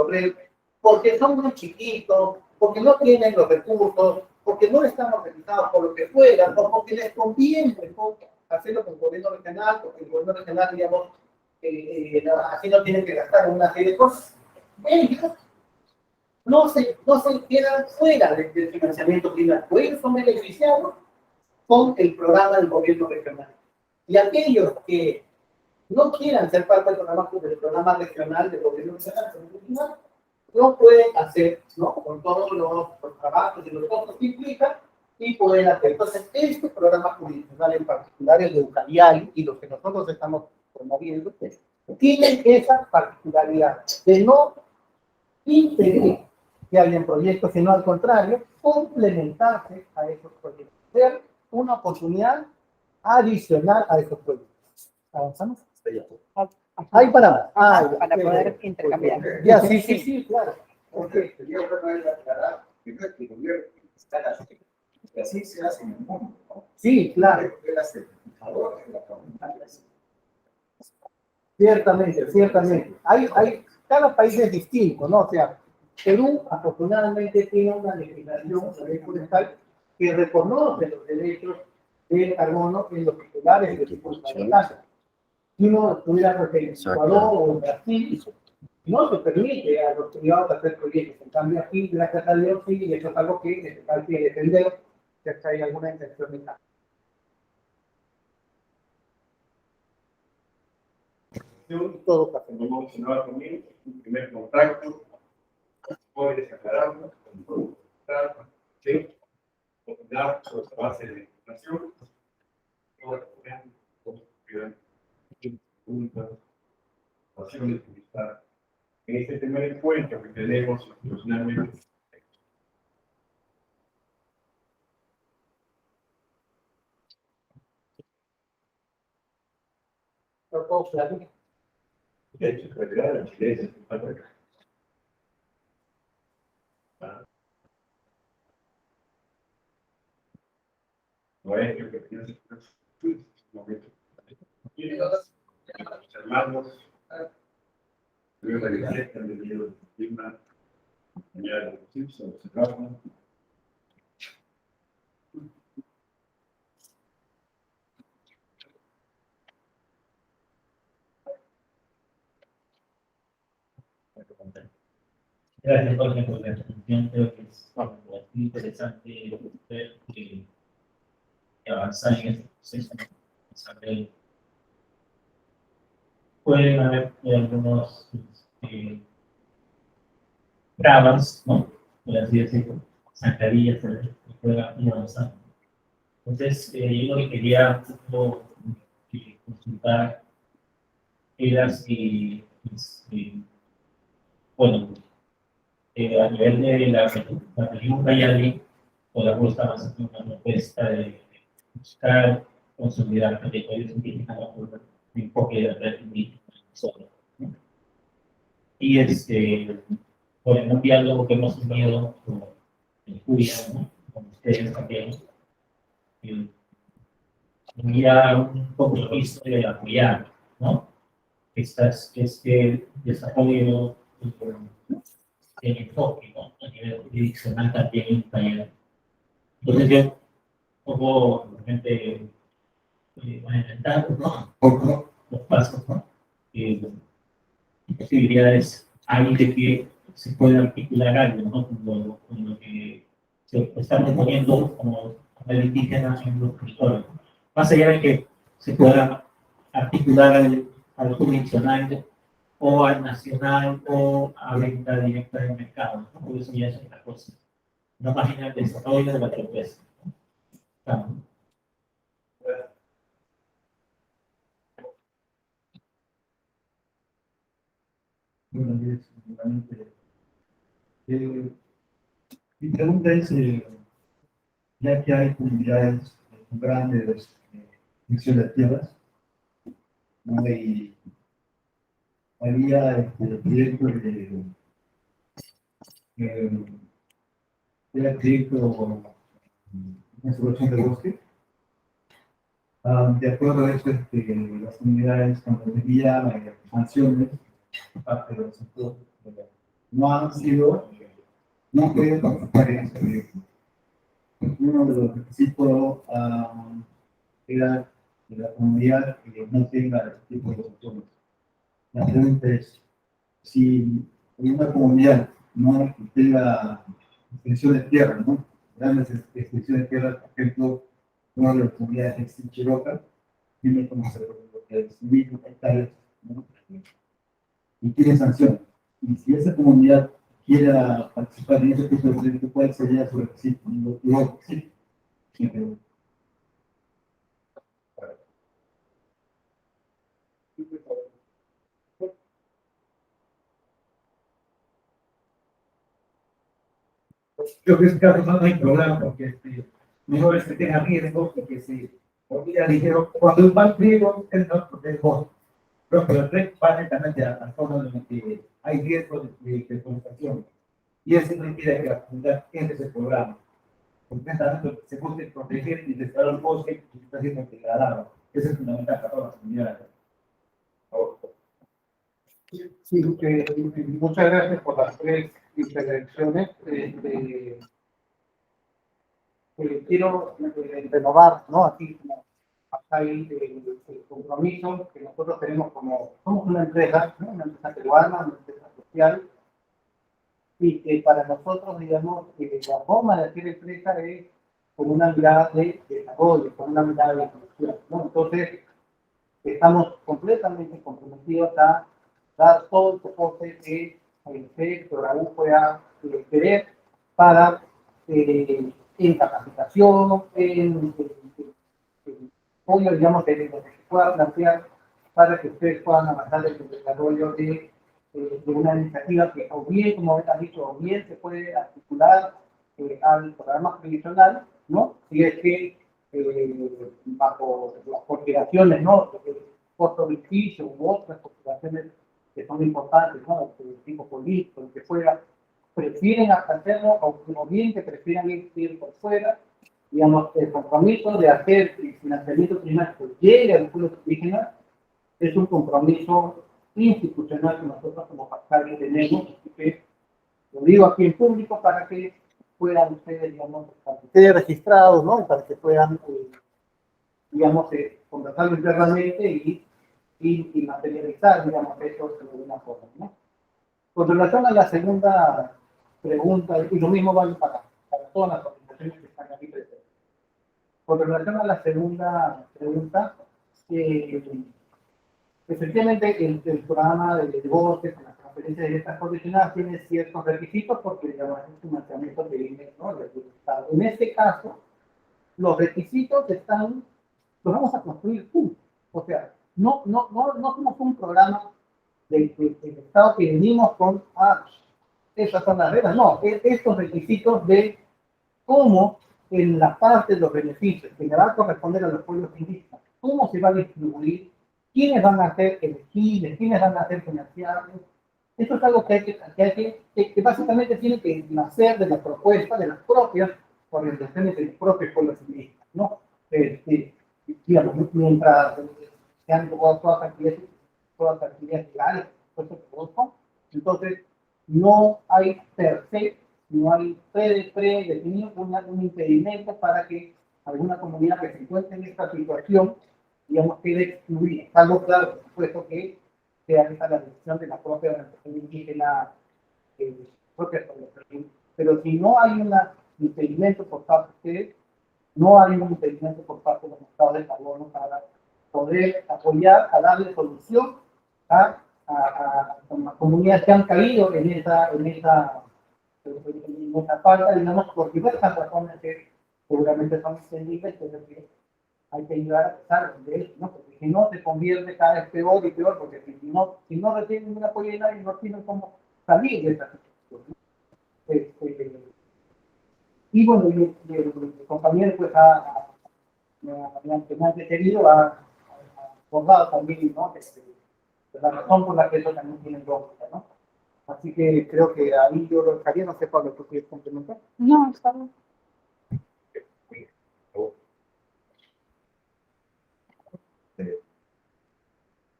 real, porque son muy chiquitos, porque no tienen los recursos, porque no están organizados por lo que fuera, o porque les conviene hacerlo con el gobierno regional, porque el gobierno regional, digamos, así no tienen que gastar una serie de cosas. Ellos no se quedan fuera del financiamiento climático. Ellos son beneficiados con el programa del gobierno regional. Y aquellos que no quieran ser parte del programa regional del gobierno nacional, lo pueden hacer, ¿no? Con todos los trabajos y los costos que implica, y pueden hacer. Entonces, este programa jurisdiccional en particular, el de Ucayali, y los que nosotros estamos promoviendo, tienen esa particularidad de no impedir que hayan proyectos, sino al contrario, complementarse a esos proyectos, ser una oportunidad adicional a esos proyectos. ¿Avanzamos? Ahí para poder intercambiar. Ya, sí, claro. Okay. Sería otra manera de aclarar, primero que el gobierno está haciendo, y así se hace en el mundo, ¿no? Sí, claro. El certificador de la comunidad. Ciertamente. Cada país es distinto, ¿no? O sea, Perú afortunadamente tiene una legislación forestal que reconoce los derechos del carbono en los titulares de tipos forestales. Si uno estuviera en Ecuador o en Brasil, no se permite a los privados hacer proyectos. En cambio aquí, gracias a Dios, sí, y eso es algo que hay que defender, si hay alguna intención de cambio. Todo pasa. Como mencionaba también, un primer contacto, puedes aclararlo, ¿sí? Opinar sobre la base de información, preguntas, situaciones que está en este primer encuentro que tenemos institucionalmente. De hecho, en realidad, la chilena está acá. No es que piense que es un momento. Hermanos, luego de la fiesta del día del clima, ya de los Simpsons, se acaban. Gracias, Jorge, por la atención. Creo que es muy interesante ver que avanzar en este proceso. Saber, pueden haber algunos trabas, ¿no? Por así decirlo, zancadillas que puedan ir avanzando. Entonces, yo lo que quería consultar era si, bueno, a nivel de la región Ucayali, podemos estar haciendo una propuesta de buscar consolidar territorios indígenas por un enfoque de red indígena. Y por un diálogo que hemos tenido con el Cuya, ¿no? Con ustedes también, había un compromiso de apoyar, ¿no? Este desarrollo el enfoque, ¿no? A nivel jurisdiccional también en Ucayali. Entonces yo pongo realmente a inventar, ¿no? Los pasos, ¿no? Posibilidades hay de que se pueda articular algo, ¿no? Con lo que se está proponiendo como el indígena en los territorios. Más allá de que se pueda articular al jurisdiccional o al nacional o a venta directa del mercado, ¿no? Por eso ya es otra cosa. No página de desarrollo de la propuesta. Claro. Buenos días, nuevamente. Mi pregunta es, ya que hay comunidades grandes de de tierras, ¿no? Y había el proyecto era proyecto una solución de bosque. De acuerdo a eso, las comunidades cuando tenían sanciones parte de los sectores no han podido participar en este proyecto. Uno de los requisitos era que la comunidad no tenga este tipo de sanciones. La pregunta es, si en una comunidad no tenga extensión de tierra, grandes extensiones de tierra, por ejemplo, una de las comunidades es Chiroca, tiene como se civil hectáreas, ¿no? Y tiene sanción. Y si esa comunidad quiera participar en ese tipo de proyecto, puede acceder a su requisito. Sí. Yo creo que en este caso no hay problema, porque mejor es que tenga riesgo y que se olvida ligero. Cuando un banco riesgo es no riesgo. Pero el riesgo va directamente a la zona en la que hay riesgo de deforestación. Y eso no impide que la comunidad entre ese programa. Porque se busque proteger y restaurar el bosque que está siendo degradado. Eso es fundamental para todas las comunidades. Sí, muchas gracias por las tres intervenciones. Quiero renovar, ¿no? Aquí como hay el compromiso que nosotros tenemos como, somos una empresa, ¿no? Una empresa peruana, una empresa social, y que para nosotros, digamos, la forma de hacer empresa es con una mirada de desarrollo, con una mirada de inclusión, ¿no? Entonces, estamos completamente comprometidos a dar todo el soporte que el programa pueda querer para en capacitación, en apoyo, digamos, de lo que se pueda plantear para que ustedes puedan avanzar en el desarrollo de una iniciativa que, o bien, como han dicho, o bien se puede articular al programa tradicional, ¿no? Si es que bajo las consideraciones, ¿no? Costo-beneficio u otras consideraciones que son importantes, ¿no? De tipo político, lo que fuera, prefieren hacerlo, o bien que prefieran ir por fuera, digamos, el compromiso de hacer el financiamiento climático llegue a los pueblos indígenas es un compromiso institucional que nosotros como FACTARI tenemos, así que lo digo aquí en público para que puedan ustedes, digamos, queden registrados, ¿no? Para que puedan, digamos, conversarlo internamente y materializar, digamos, eso de alguna forma, ¿no? Con relación a la segunda pregunta, y lo mismo vale para todas las organizaciones que están aquí presentes. Con relación a la segunda pregunta, efectivamente el programa de bosques, en las transferencias directas condicionadas, tiene ciertos requisitos porque, digamos, es un financiamiento que viene, ¿no?, del Estado. En este caso, los requisitos están, los vamos a construir juntos. O sea, no somos un programa del Estado que venimos con, esas son las reglas. No, estos requisitos de cómo en la parte de los beneficios que le va a corresponder a los pueblos indígenas, cómo se va a distribuir, quiénes van a ser elegibles, quiénes van a ser financiados. Esto es algo que básicamente tiene que nacer de la propuesta de las propias organizaciones de los propios pueblos indígenas, ¿no? Digamos, mientras se han logrado todas las actividades legales, entonces no hay per se, no hay predefinido un impedimento para que alguna comunidad que se encuentre en esta situación, digamos, quede excluida. Algo claro, por supuesto, que sea esa la decisión de la propia organización indígena, propia población. Pero si no hay un impedimento por parte de ustedes, no hay un impedimento por parte de los estados de carbono para poder apoyar, a darle solución a comunidades que han caído en esa falta, digamos, por diversas razones que seguramente son entendibles, pero que hay que ayudar a pesar de eso, ¿no? Porque si no se convierte cada vez peor y peor, porque si no reciben un apoyo de nadie, no tienen cómo salir de esa situación, ¿no? Y bueno, el compañero pues me ha detenido, ha acordado también, ¿no? La razón por la que eso también tiene lógica, ¿no? Así que creo que ahí yo lo dejaría, no sé, Pablo, ¿tú quieres complementar? No, está bien.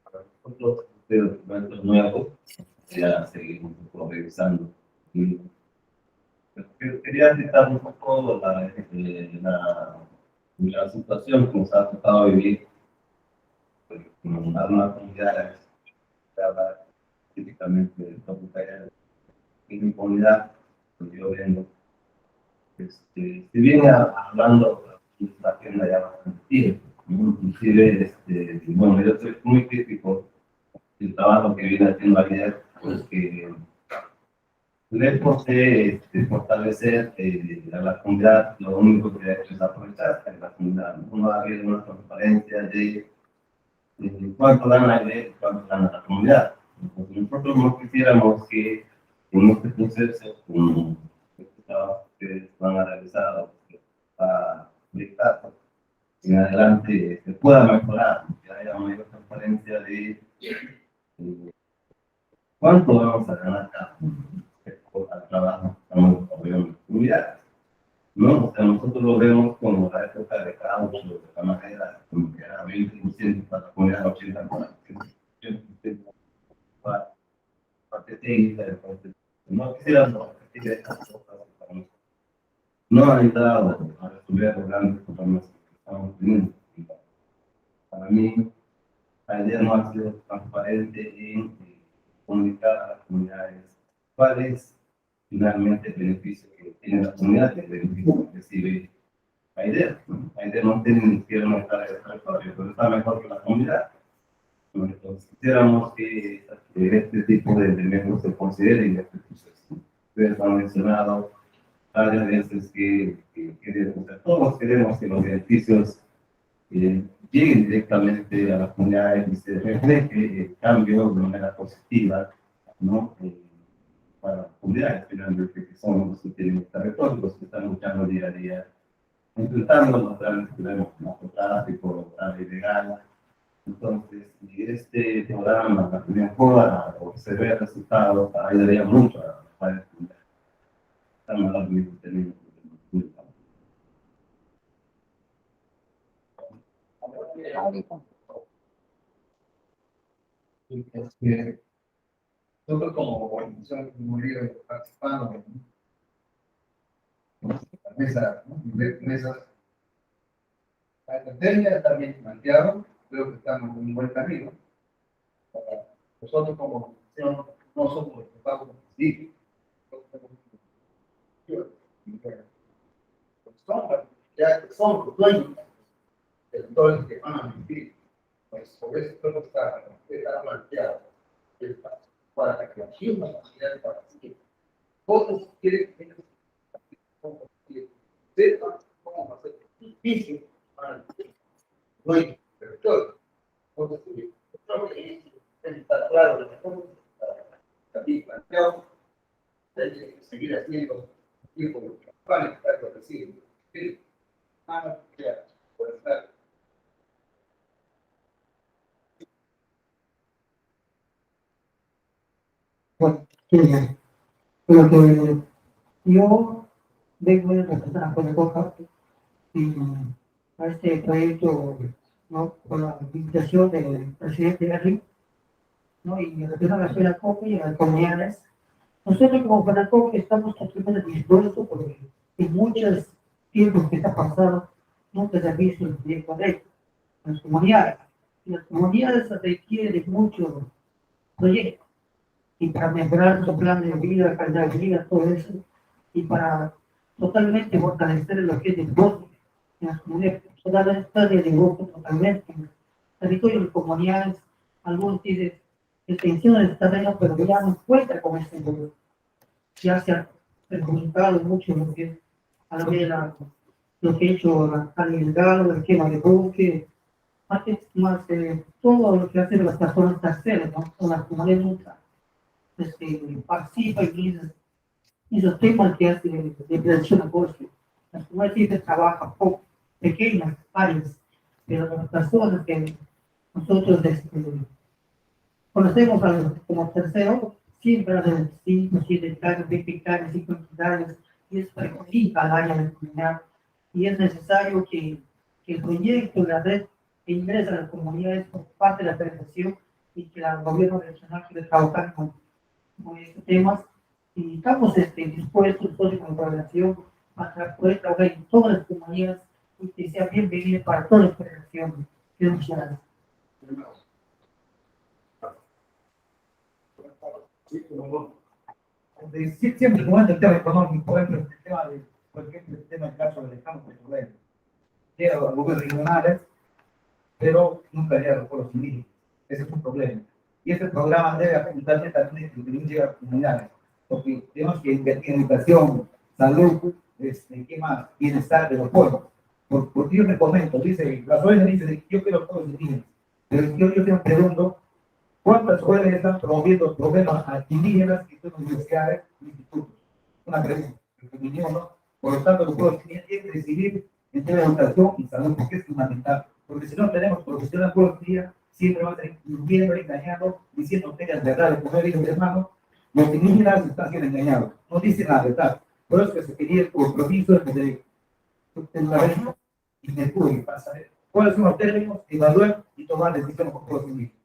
Para nosotros, este documento nuevo, ya seguir un poco revisando. Y quería citar un poco la situación que nos ha tocado vivir con algunas comunidades, típicamente de Topocaya, en impunidad, que yo vengo. Si viene hablando de esta agenda ya bastante tiempo, Inclusive, bueno, yo soy muy crítico del trabajo que viene haciendo ayer, porque lejos de fortalecer a la comunidad, lo único que ha hecho es aprovechar a la comunidad. No ha habido una transparencia de cuánto dan a la iglesia, cuánto dan a la comunidad. Entonces, nosotros no quisiéramos que en este proceso, con este trabajo que van a realizar, que va a dictar, en adelante se pueda mejorar, que haya mayor transparencia de cuánto vamos a ganar al trabajo que estamos desarrollando en la comunidad. No, o sea, nosotros lo vemos como la época de caucho, de la madera, como que era 20% para la comunidad, 80% para parte técnica, no quisiéramos repetir estas cosas para nosotros. No ha ayudado a resolver los grandes problemas que estamos teniendo. Para mí, la idea no ha sido transparente en comunicar a las comunidades cuál es finalmente el beneficio que tiene la comunidad, el beneficio que recibe la idea. La idea no tiene ni siquiera una escala de territorio, pero está mejor que la comunidad. Entonces, quisiéramos que este tipo de elementos se consideren en este proceso. Ustedes han mencionado varias veces que todos queremos que los beneficios lleguen directamente a las comunidades y se refleje el cambio de manera positiva, ¿no? Para las comunidades, finalmente, que son los que tienen el territorio, los que están luchando día a día, enfrentando los grandes problemas como narcotráfico, la ilegal. Entonces, si este programa también pueda observar resultados, ayudaría mucho a las comunidades. Estamos hablando de términos de Ahorita. Nosotros como organización comunitaria participando en la mesa, ¿no? Mesas, la estrategia está bien planteada, creo que estamos en un buen camino. Nosotros como organización no somos los que estamos sí, son los dueños de todo el que van a vivir. Pues por eso todo está planteado para la creación de la sociedad para que todos quieren que sepan cómo hacer difícil para el dueño del territorio. Entonces, creo que está claro de cómo está bien planteado, hay que seguir haciendo tiempo de campaña para que reciben. Nada que puede estar. Bueno, sí, pero que yo vengo de representar con el COCA y a este proyecto, ¿no? Con la invitación del presidente Garri, ¿no? Y representar a la COCA y a las comunidades. Nosotros como Panacoc estamos totalmente dispuestos porque en muchos tiempos que está pasado nunca se ha visto el proyecto de ley en las comunidades. Y las comunidades requieren muchos proyectos y para mejorar su plan de vida, calidad de vida, todo eso, y para totalmente fortalecer lo que es el bosque en las comunidades. Totalmente está de dibujo totalmente. En territorios de comunidades, algunos tienen extensiones de terreno, pero ya no cuenta con este dibujo. Ya se ha perjudicado mucho lo que a lo que lo que ha hecho la carga ilegal, el quema de bosque, más todo lo que hacen las personas terceras, ¿no? Son las comunidades nunca participan en esos temas que hacen de prevención al bosque. Las comunidades trabajan poco, pequeñas áreas, pero las personas que nosotros conocemos como terceros, siempre hacen 5, 7 hectáreas, 20 hectáreas, 5 hectáreas, y eso perjudica al área de la comunidad. Y es necesario que el proyecto de la red ingrese a las comunidades por parte de la federación y que el gobierno regional quiera trabajar con estos temas. Y estamos dispuestos, todos con colaboración, para poder trabajar en todas las comunidades y que sea bienvenido para todas las federaciones. Muchas gracias. Siempre como el tema económico, por ejemplo, el tema de, por ejemplo, el tema del caso del campo de Rubén. Llega a los gobiernos regionales, pero nunca llega a los pueblos indígenas. Ese es un problema. Y este programa debe apuntarse también que llega a comunidades, porque tenemos que invertir en educación, salud, ¿qué más? Bienestar de los pueblos. Porque yo me comento, dice, las ONG dicen, yo quiero pueblos indígenas, pero yo me pregunto, ¿cuántas ONG están promoviendo problemas a indígenas y son universidades y institutos? Una pregunta, ¿no? Por lo tanto, los pueblos indígenas tienen que decidir entre la educación y salud, porque es fundamental. Porque si no tenemos profesionales pueblos indígenas, siempre van a estar mintiendo, engañando, diciendo que es verdad, como dijo mi hermano, los indígenas están siendo engañados, no dicen la verdad. Por eso que se quería el compromiso de la región y del público para saber cuáles son los términos, evaluar y tomar decisiones con pueblos indígenas.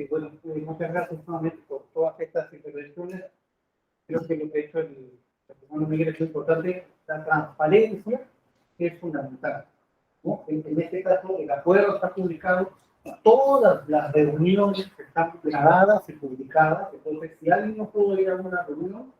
Bueno, muchas gracias nuevamente por todas estas intervenciones. Creo que lo que ha hecho el hermano Miguel es importante, la transparencia es fundamental, ¿no? En este caso, el acuerdo está publicado, todas las reuniones están grabadas y publicadas, entonces si alguien no pudo ir a una reunión,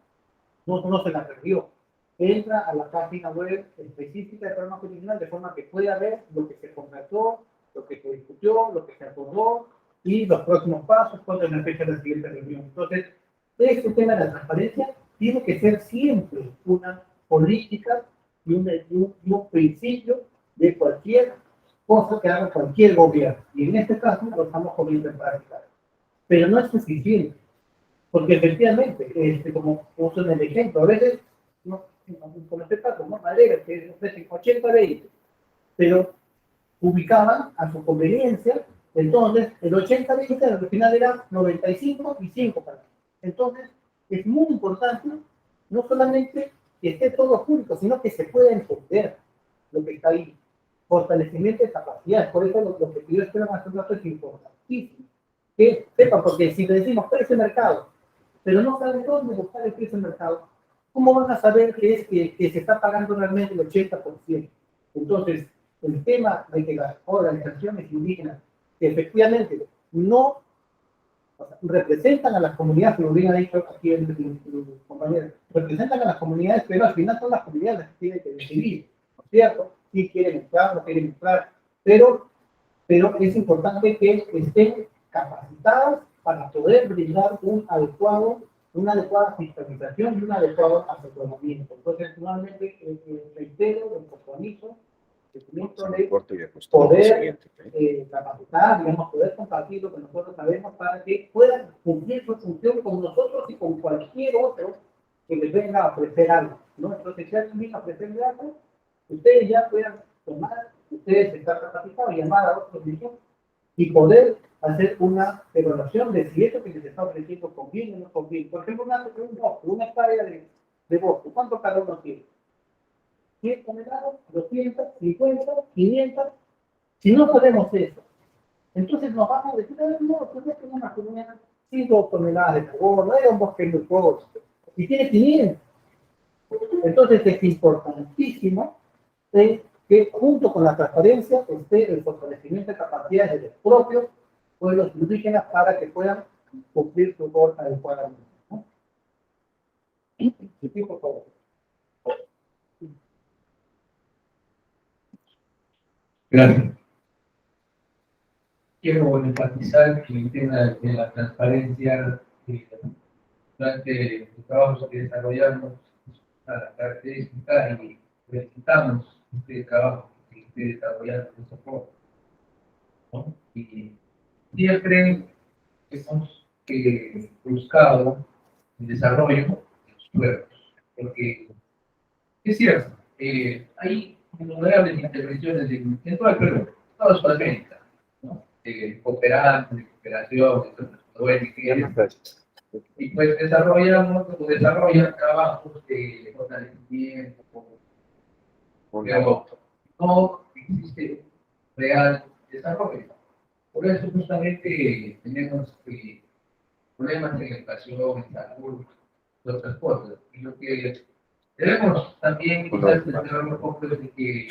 no se la perdió. Entra a la página web específica del programa original de forma que pueda ver lo que se conversó, lo que se discutió, lo que se acordó y los próximos pasos, cuándo es la fecha de la siguiente reunión. Entonces, este tema de la transparencia tiene que ser siempre una política y un principio de cualquier cosa que haga cualquier gobierno. Y en este caso lo estamos poniendo en práctica. Pero no es suficiente, porque efectivamente, como puso en el ejemplo, a veces, con este caso, ¿no? Madera, que ofrecen 80-20, pero ubicaban a su conveniencia, entonces el 80-20 al final era 95 y 5 para mí. Entonces, es muy importante no solamente que esté todo público, sino que se pueda entender lo que está ahí. Fortalecimiento de capacidades, por eso lo que pidió Esteban hace un rato es importantísimo. Que sepan, porque si le decimos precio de mercado, pero no saben dónde buscar el precio de mercado, ¿cómo van a saber que se está pagando realmente el 80%? Entonces, el tema de que las organizaciones indígenas, que efectivamente no representan a las comunidades, como bien ha dicho aquí el compañero, representan a las comunidades, pero al final son las comunidades las que tienen que decidir, ¿no es cierto? Si quieren entrar, no quieren entrar, pero es importante que estén capacitadas para poder brindar una adecuada fiscalización y un adecuado asesoramiento. Entonces, nuevamente, reitero el compromiso de poder capacitar, digamos, poder compartir lo que nosotros sabemos para que puedan cumplir su función con nosotros y con cualquier otro que les venga a ofrecer algo, ¿no? Entonces, si alguien viene a ofrecerle algo, ustedes ya puedan tomar, ustedes están capacitados, llamar a otros mismos y poder hacer una evaluación de si eso que les está ofreciendo conviene o no conviene. Por ejemplo, una hectárea de bosque, ¿cuánto cada uno tiene? 100 toneladas, 200, 50, 500. Si no podemos eso, entonces nos vamos a decir, no, pues es una comunidad 5 toneladas de carbón, no era un bosque muy poco, y tiene 500. Entonces es importantísimo que junto con la transparencia esté el fortalecimiento de capacidades de los propios pueblos indígenas para que puedan cumplir su rol adecuadamente, ¿no? Sí, por favor. Gracias. Quiero enfatizar que el tema de la transparencia durante el trabajo que desarrollamos una característica y felicitamos este trabajo que esté desarrollando en ese foro, ¿no? Y siempre hemos buscado el desarrollo de los pueblos, porque es cierto, hay innumerables intervenciones en todo el Perú, toda Sudamérica, ¿no? Cooperantes, de cooperación, ONG, y pues desarrollan trabajos de fortalecimiento, pero no existe real desarrollo. Por eso justamente tenemos problemas en educación, en salud, y otras cosas. Y lo que debemos también quizás tener un poco de que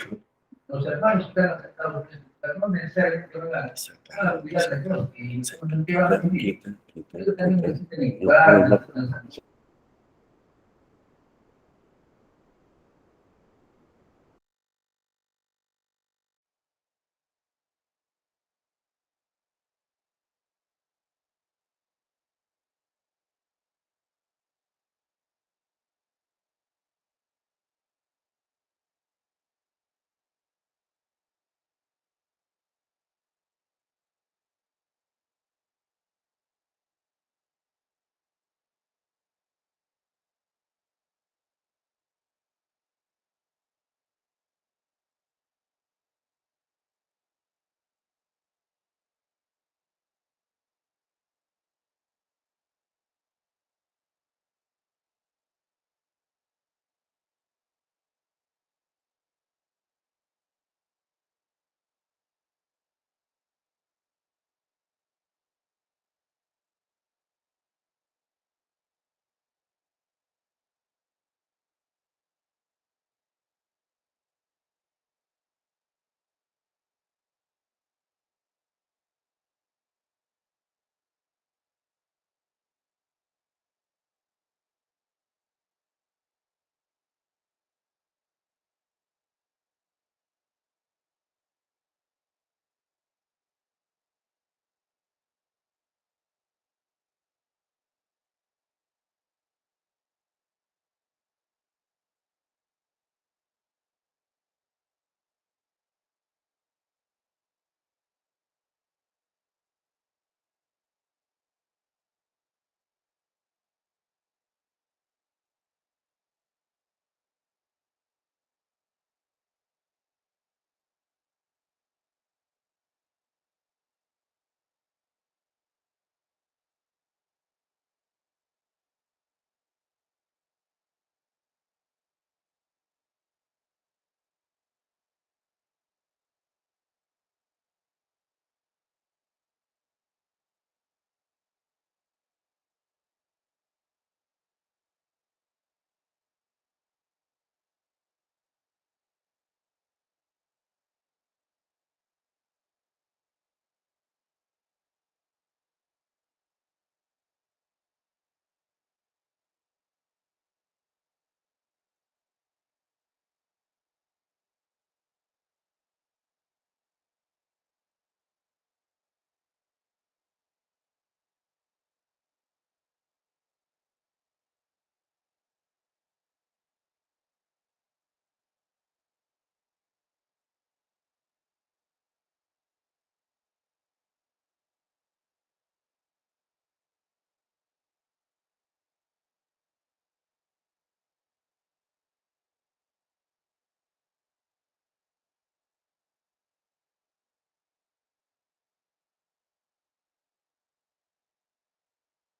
los hermanos que están afectados, no necesariamente van a cuidar de Dios, y que van a vivir. Ellos también necesitan equipar,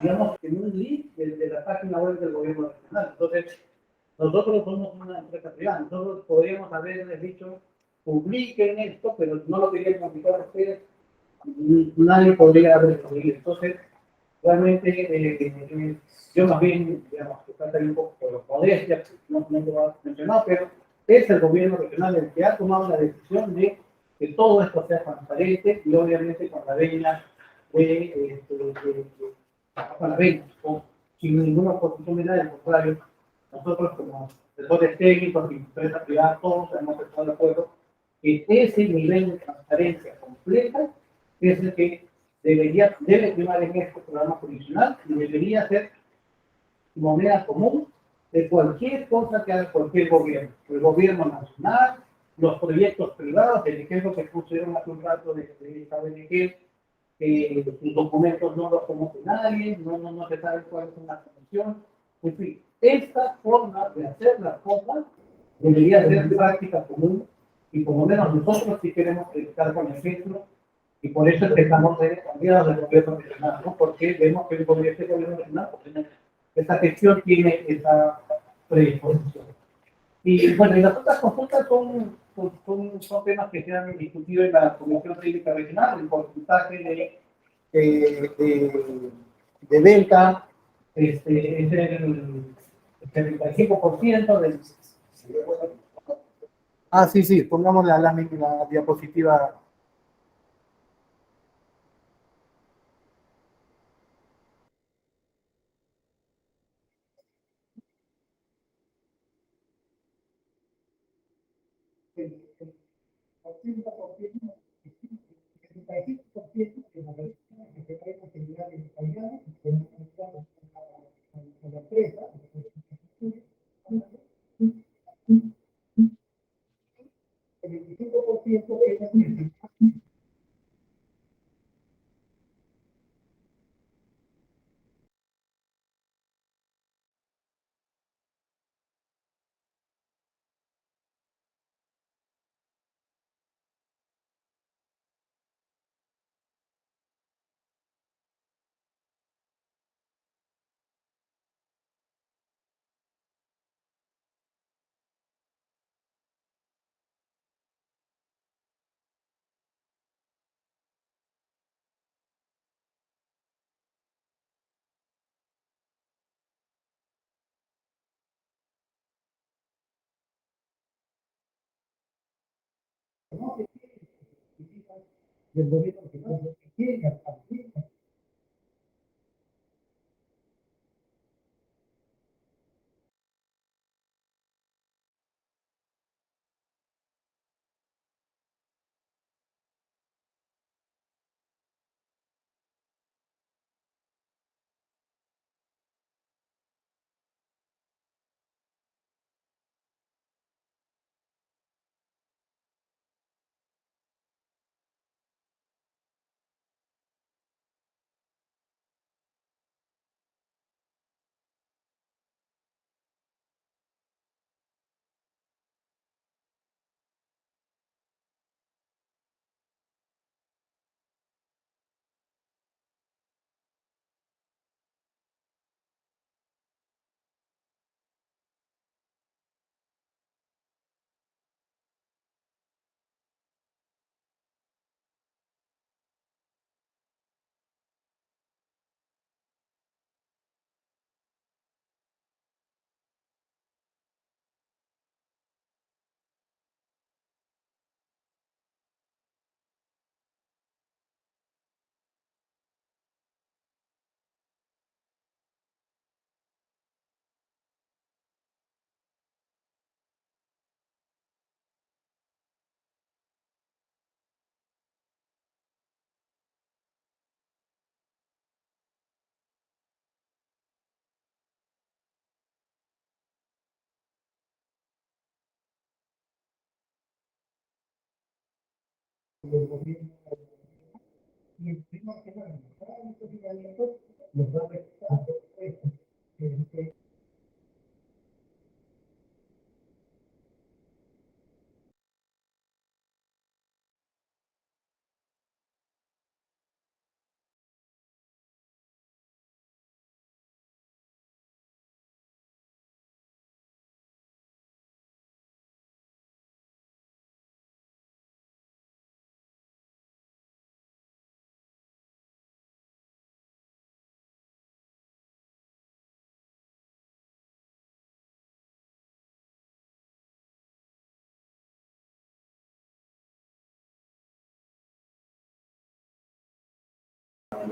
digamos, en un link de la página web del gobierno nacional. Entonces, nosotros somos una empresa privada, nosotros podríamos haberles dicho, publiquen esto, pero no lo querían publicar a ustedes, nadie podría haber conseguido. Entonces, realmente, yo más bien, digamos, que trata un poco por modestia, no lo ha mencionado, pero es el gobierno regional el que ha tomado la decisión de que todo esto sea transparente y obviamente con la venia con la venia, sin ninguna oposición de nadie, al contrario, nosotros como asesores técnicos y empresas privadas, todos hemos estado de acuerdo que ese nivel de transparencia completa es el que debe primar en este programa jurisdiccional y debería ser moneda común de cualquier cosa que haga cualquier gobierno. El gobierno nacional, los proyectos privados, el ejemplo que pusieron hace un rato de KBNG, que sus documentos no los conoce nadie, no se sabe cuál es una comisión. En fin, esta forma de hacer las cosas debería ser práctica común y por lo menos nosotros sí queremos estar con el ejemplo y por eso empezamos a cambiar del gobierno regional, ¿no? Porque vemos que el gobierno regional, pues, esta gestión tiene esa predisposición. Y bueno, y las otras consultas son temas que se han discutido en la Comisión Técnica Regional, el porcentaje de venta es el 75% del... Ah, sí, sí, pongamos la diapositiva.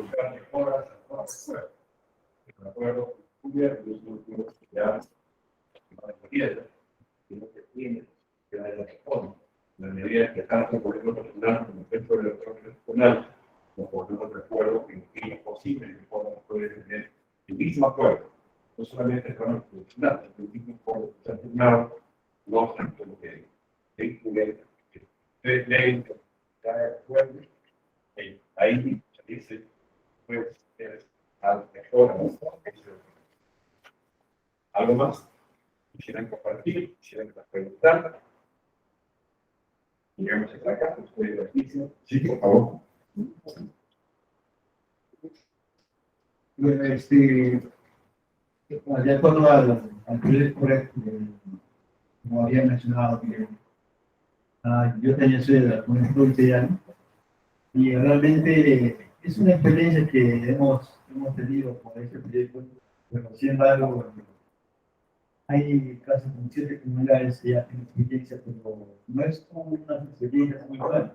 buscar mejoras al acuerdo. El acuerdo cubierto es un acuerdo que ya no hay piedra, sino que tiene que dar la reforma. En la medida que tanto el gobierno nacional como el centro de electoral regional nos ponemos de acuerdo en que es posible que pueda tener el mismo acuerdo, no solamente el plano constitucional, sino el mismo acuerdo que se ha firmado, no tanto lo que incluye tres leyes que cada acuerdo, ahí se dice, pues, al mejor, algo más, quisieran compartir, quisieran preguntar. Llegamos hasta acá, ustedes lo dicen. Sí, por favor. Bueno, de acuerdo al proyecto, como había mencionado, que yo también soy de la comunidad provincial y realmente es una experiencia que hemos tenido con este proyecto, pero sin embargo, hay casi 7 comunidades que ya tienen experiencia, pero no es como una experiencia muy buena.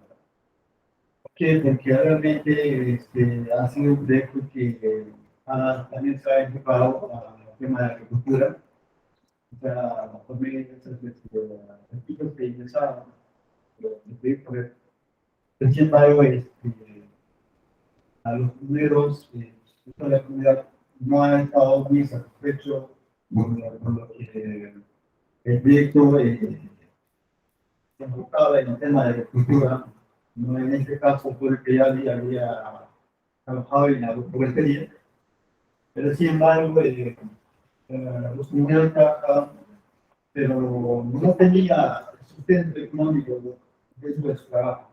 ¿Por qué? Porque realmente ha sido un proyecto que también se ha enfocado al tema de la agricultura. O sea, por medio de estos artículos que ingresaban, sin embargo, a los primeros, toda la comunidad no ha estado muy satisfecho con lo que el proyecto se enfocaba en el tema de agricultura. No, en este caso fue el que ya había trabajado en la agroforestería, pero sin embargo, los comunidades trabajaban, pero no tenía sustento económico de su trabajo.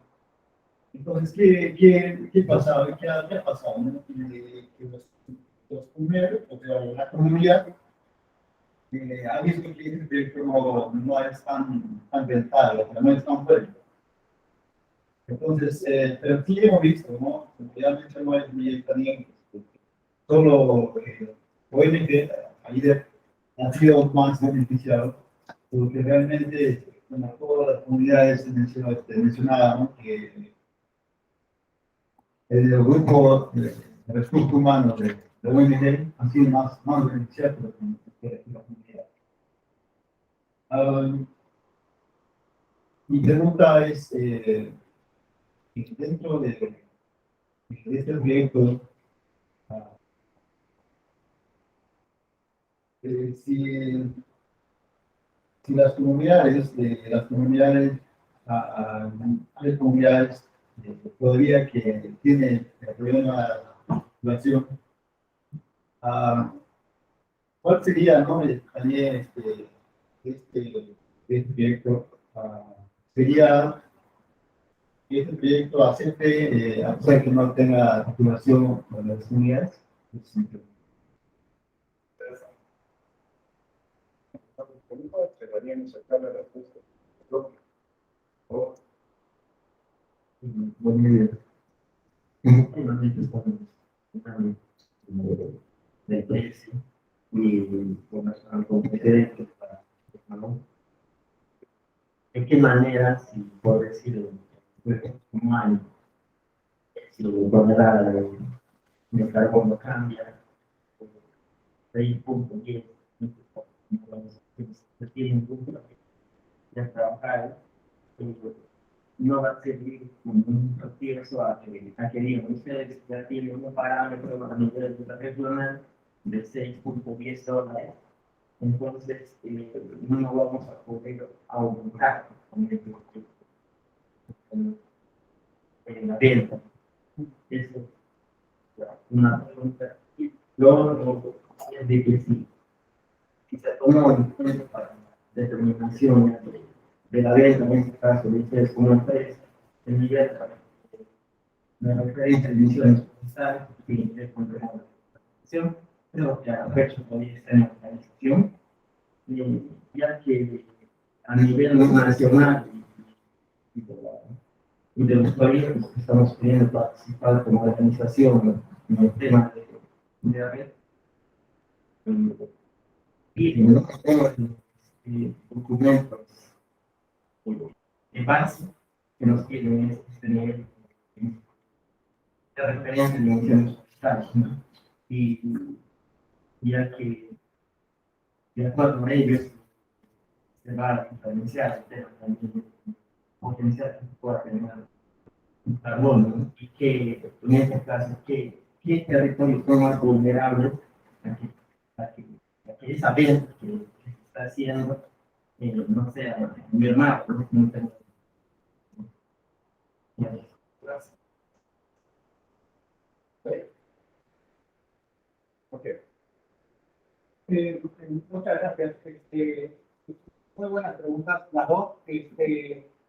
Entonces, ¿qué pasaba? ¿Qué ha pasado? ¿No? Que los comuneros, o sea, la comunidad, ha visto que este proyecto no es tan rentable, o sea, no es tan bueno. Entonces, pero sí hemos visto, ¿no? Realmente no es ni también solo ONG, ahí ha sido más beneficiado, porque realmente, como todas las comunidades mencionaban, que el grupo de recursos humanos de ONG han sido más beneficiados que la comunidad. Mi pregunta es, dentro de este proyecto, si las comunidades, hay comunidades todavía que tienen el problema de la población, ¿cuál sería, no, también este proyecto? Sería que este proyecto acepte, a pesar de que no tenga titulación con las comunidades. Deberíamos sacar la respuesta. Muy bien. Del precio y al competencia ¿de qué manera, si por decirlo, humano, si la tonelada de carbono cambia, 6.10, se tiene un punto de trabajar, no va a servir como un proceso a que digan, ustedes ya tienen un parámetro a nivel regional de 6.10 dólares, entonces no vamos a poder aumentar en la venta. Eso es una pregunta. Luego, es de que si se toma en cuenta para determinación de la venta, en este caso, de ustedes como empresa, el nivel de referencia de emisiones necesarias, que tiene que ver con la organización, pero que a fecha todavía está en la organización, ya que a nivel nacional y de los proyectos que estamos queriendo participar como organización en el tema de la red, y no tenemos documentos de base que nos piden este nivel de referencia de emisiones Claro, ¿no? Y ya que de acuerdo a ellos se va a diferenciar el tema también potencial que pueda tener un carbono, ¿no? Y que en este caso, qué territorios son más vulnerables a que esa venta que se está haciendo no sea mermada, ¿no? No tenga- Gracias. Ok. Muchas gracias. Muy buenas preguntas, las dos.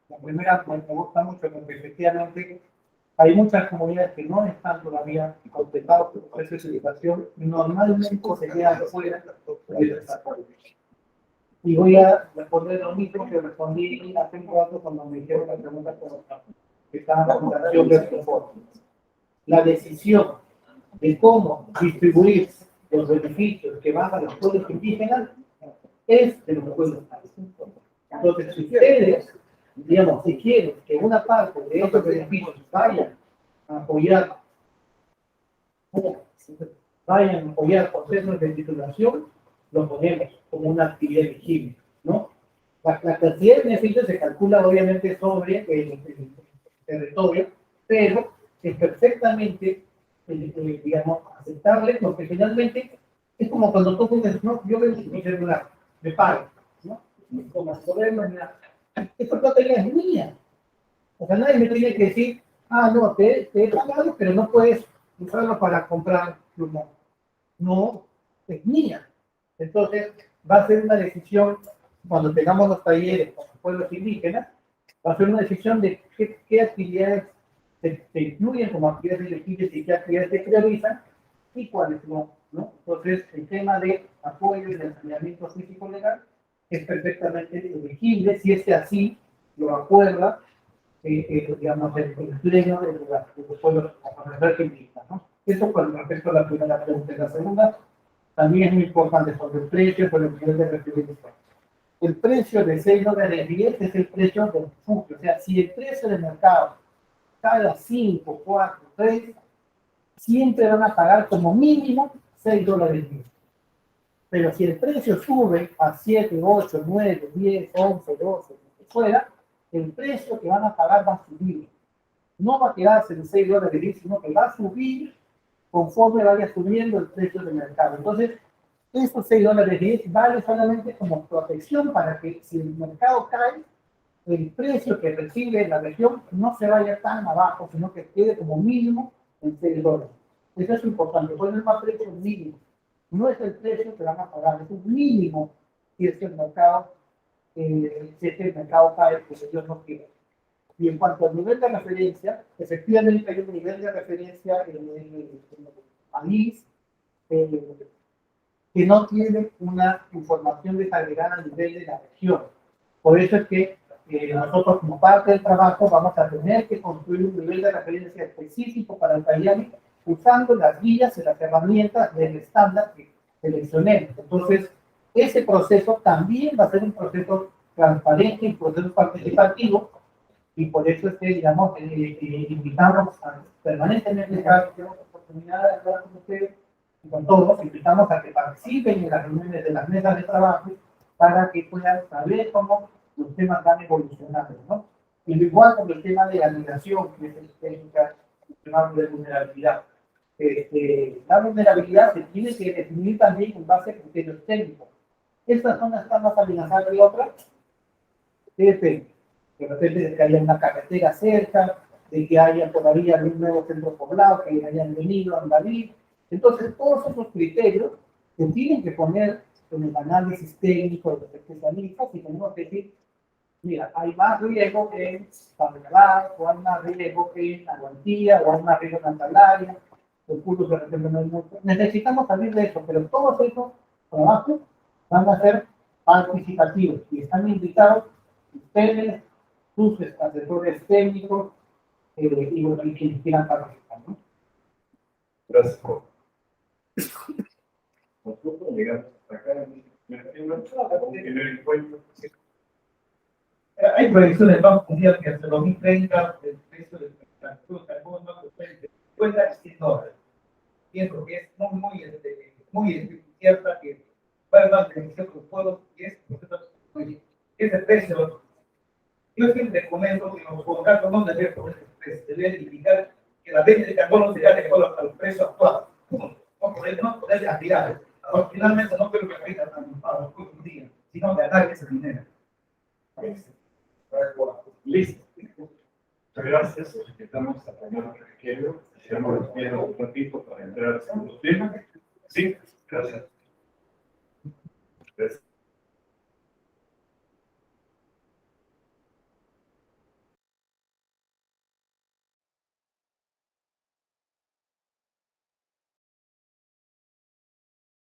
La primera me gusta mucho porque efectivamente hay muchas comunidades que no están todavía completados por el proceso de educación y normalmente se quedan fuera del desarrollo. Y voy a responder lo mismo que respondí hace un rato cuando me hicieron la pregunta que estaba en la fundación de reforma. La decisión de cómo distribuir los beneficios que van a los pueblos indígenas es de los pueblos indígenas. Entonces, si ustedes, digamos, si quieren que una parte de esos beneficios vayan a apoyar procesos de titulación, lo ponemos como una actividad elegible, ¿no? La cantidad de beneficios se calcula obviamente sobre el territorio, pero es perfectamente, digamos, aceptable, porque finalmente es como cuando tú pones, ¿no? Yo veo mi celular, me pago, ¿no? Como si esta plata ya es mía. O sea, nadie me tiene que decir, ah, no, te he pagado, pero no puedes usarlo para comprar plumón. No, es mía. Entonces, va a ser una decisión, cuando tengamos los talleres con los pueblos indígenas, va a ser una decisión de qué actividades se incluyen como actividades elegibles y qué actividades se priorizan y cuáles no, ¿no? Entonces, el tema de apoyo y de enseñamiento físico legal es perfectamente elegible si es que así lo acuerda, digamos, el pleno de los pueblos indígenas, ¿no? Eso con respecto a la primera pregunta. La segunda también es muy importante sobre el precio, sobre el nivel de referencia. El precio de $6.10 es el precio del refugio. O sea, si el precio del mercado cae a 5, 4, 3, siempre van a pagar como mínimo $6.10. Pero si el precio sube a 7, 8, 9, 10, 11, 12, lo que fuera, el precio que van a pagar va a subir. No va a quedarse en $6.10, sino que va a subir conforme vaya subiendo el precio del mercado. Entonces, esos $6.10 vale solamente como protección para que si el mercado cae, el precio que recibe la región no se vaya tan abajo, sino que quede como mínimo en $6. Eso es importante, poner más precio mínimo. No es el precio que van a pagar, es un mínimo si es que el mercado, cae, pues Dios no quiere. Y en cuanto al nivel de referencia, efectivamente hay un nivel de referencia en el país que no tiene una información desagregada a nivel de la región. Por eso es que nosotros como parte del trabajo vamos a tener que construir un nivel de referencia específico para el Cayali usando las guías y las herramientas del estándar que seleccionemos. Entonces, ese proceso también va a ser un proceso transparente, un proceso participativo, y por eso es que, digamos, invitamos permanentemente, cada vez que tenemos oportunidad de hablar con ustedes y con todos, invitamos a que participen en las reuniones de las mesas de trabajo para que puedan saber cómo los temas van evolucionando, ¿no? Y igual con el tema de la migración, que es el tema de vulnerabilidad. La vulnerabilidad se tiene que definir también en base a criterios técnicos. ¿Estas zonas están más amenazadas que otras? Depende. De repente de que haya una carretera cerca, de que haya todavía un nuevo centro poblado, que hayan venido a invadir. Entonces, todos esos criterios se tienen que poner en el análisis técnico de los especialistas y tenemos que decir, mira, hay más riesgo que en Panamá, o hay más riesgo que en Aguantía, o hay más riesgo en Antalaria, el curso de repente no hay mucho. Necesitamos salir de eso, pero todos esos trabajos van a ser participativos y están invitados ustedes, sus asesores técnicos y quienes quieran participar, ¿no? Gracias. Nosotros llegamos hasta acá en el encuentro. Hay proyecciones, vamos a decir que hasta 2030 el precio del carbono va a costar $50 a $100. muy cierta que va a más beneficio con los pueblos y ese precio. Yo siempre comento que los contratos no deben indicar que la venta de carbono será de acuerdo al precio actual. No poder aspirar. Finalmente no creo que ahorita para los próximos días, sino ganar ese dinero. Listo. Muchas gracias. Estamos a poner lo que quiero. Hacemos los tiempos un ratito para entrar al segundo tema. Sí, gracias.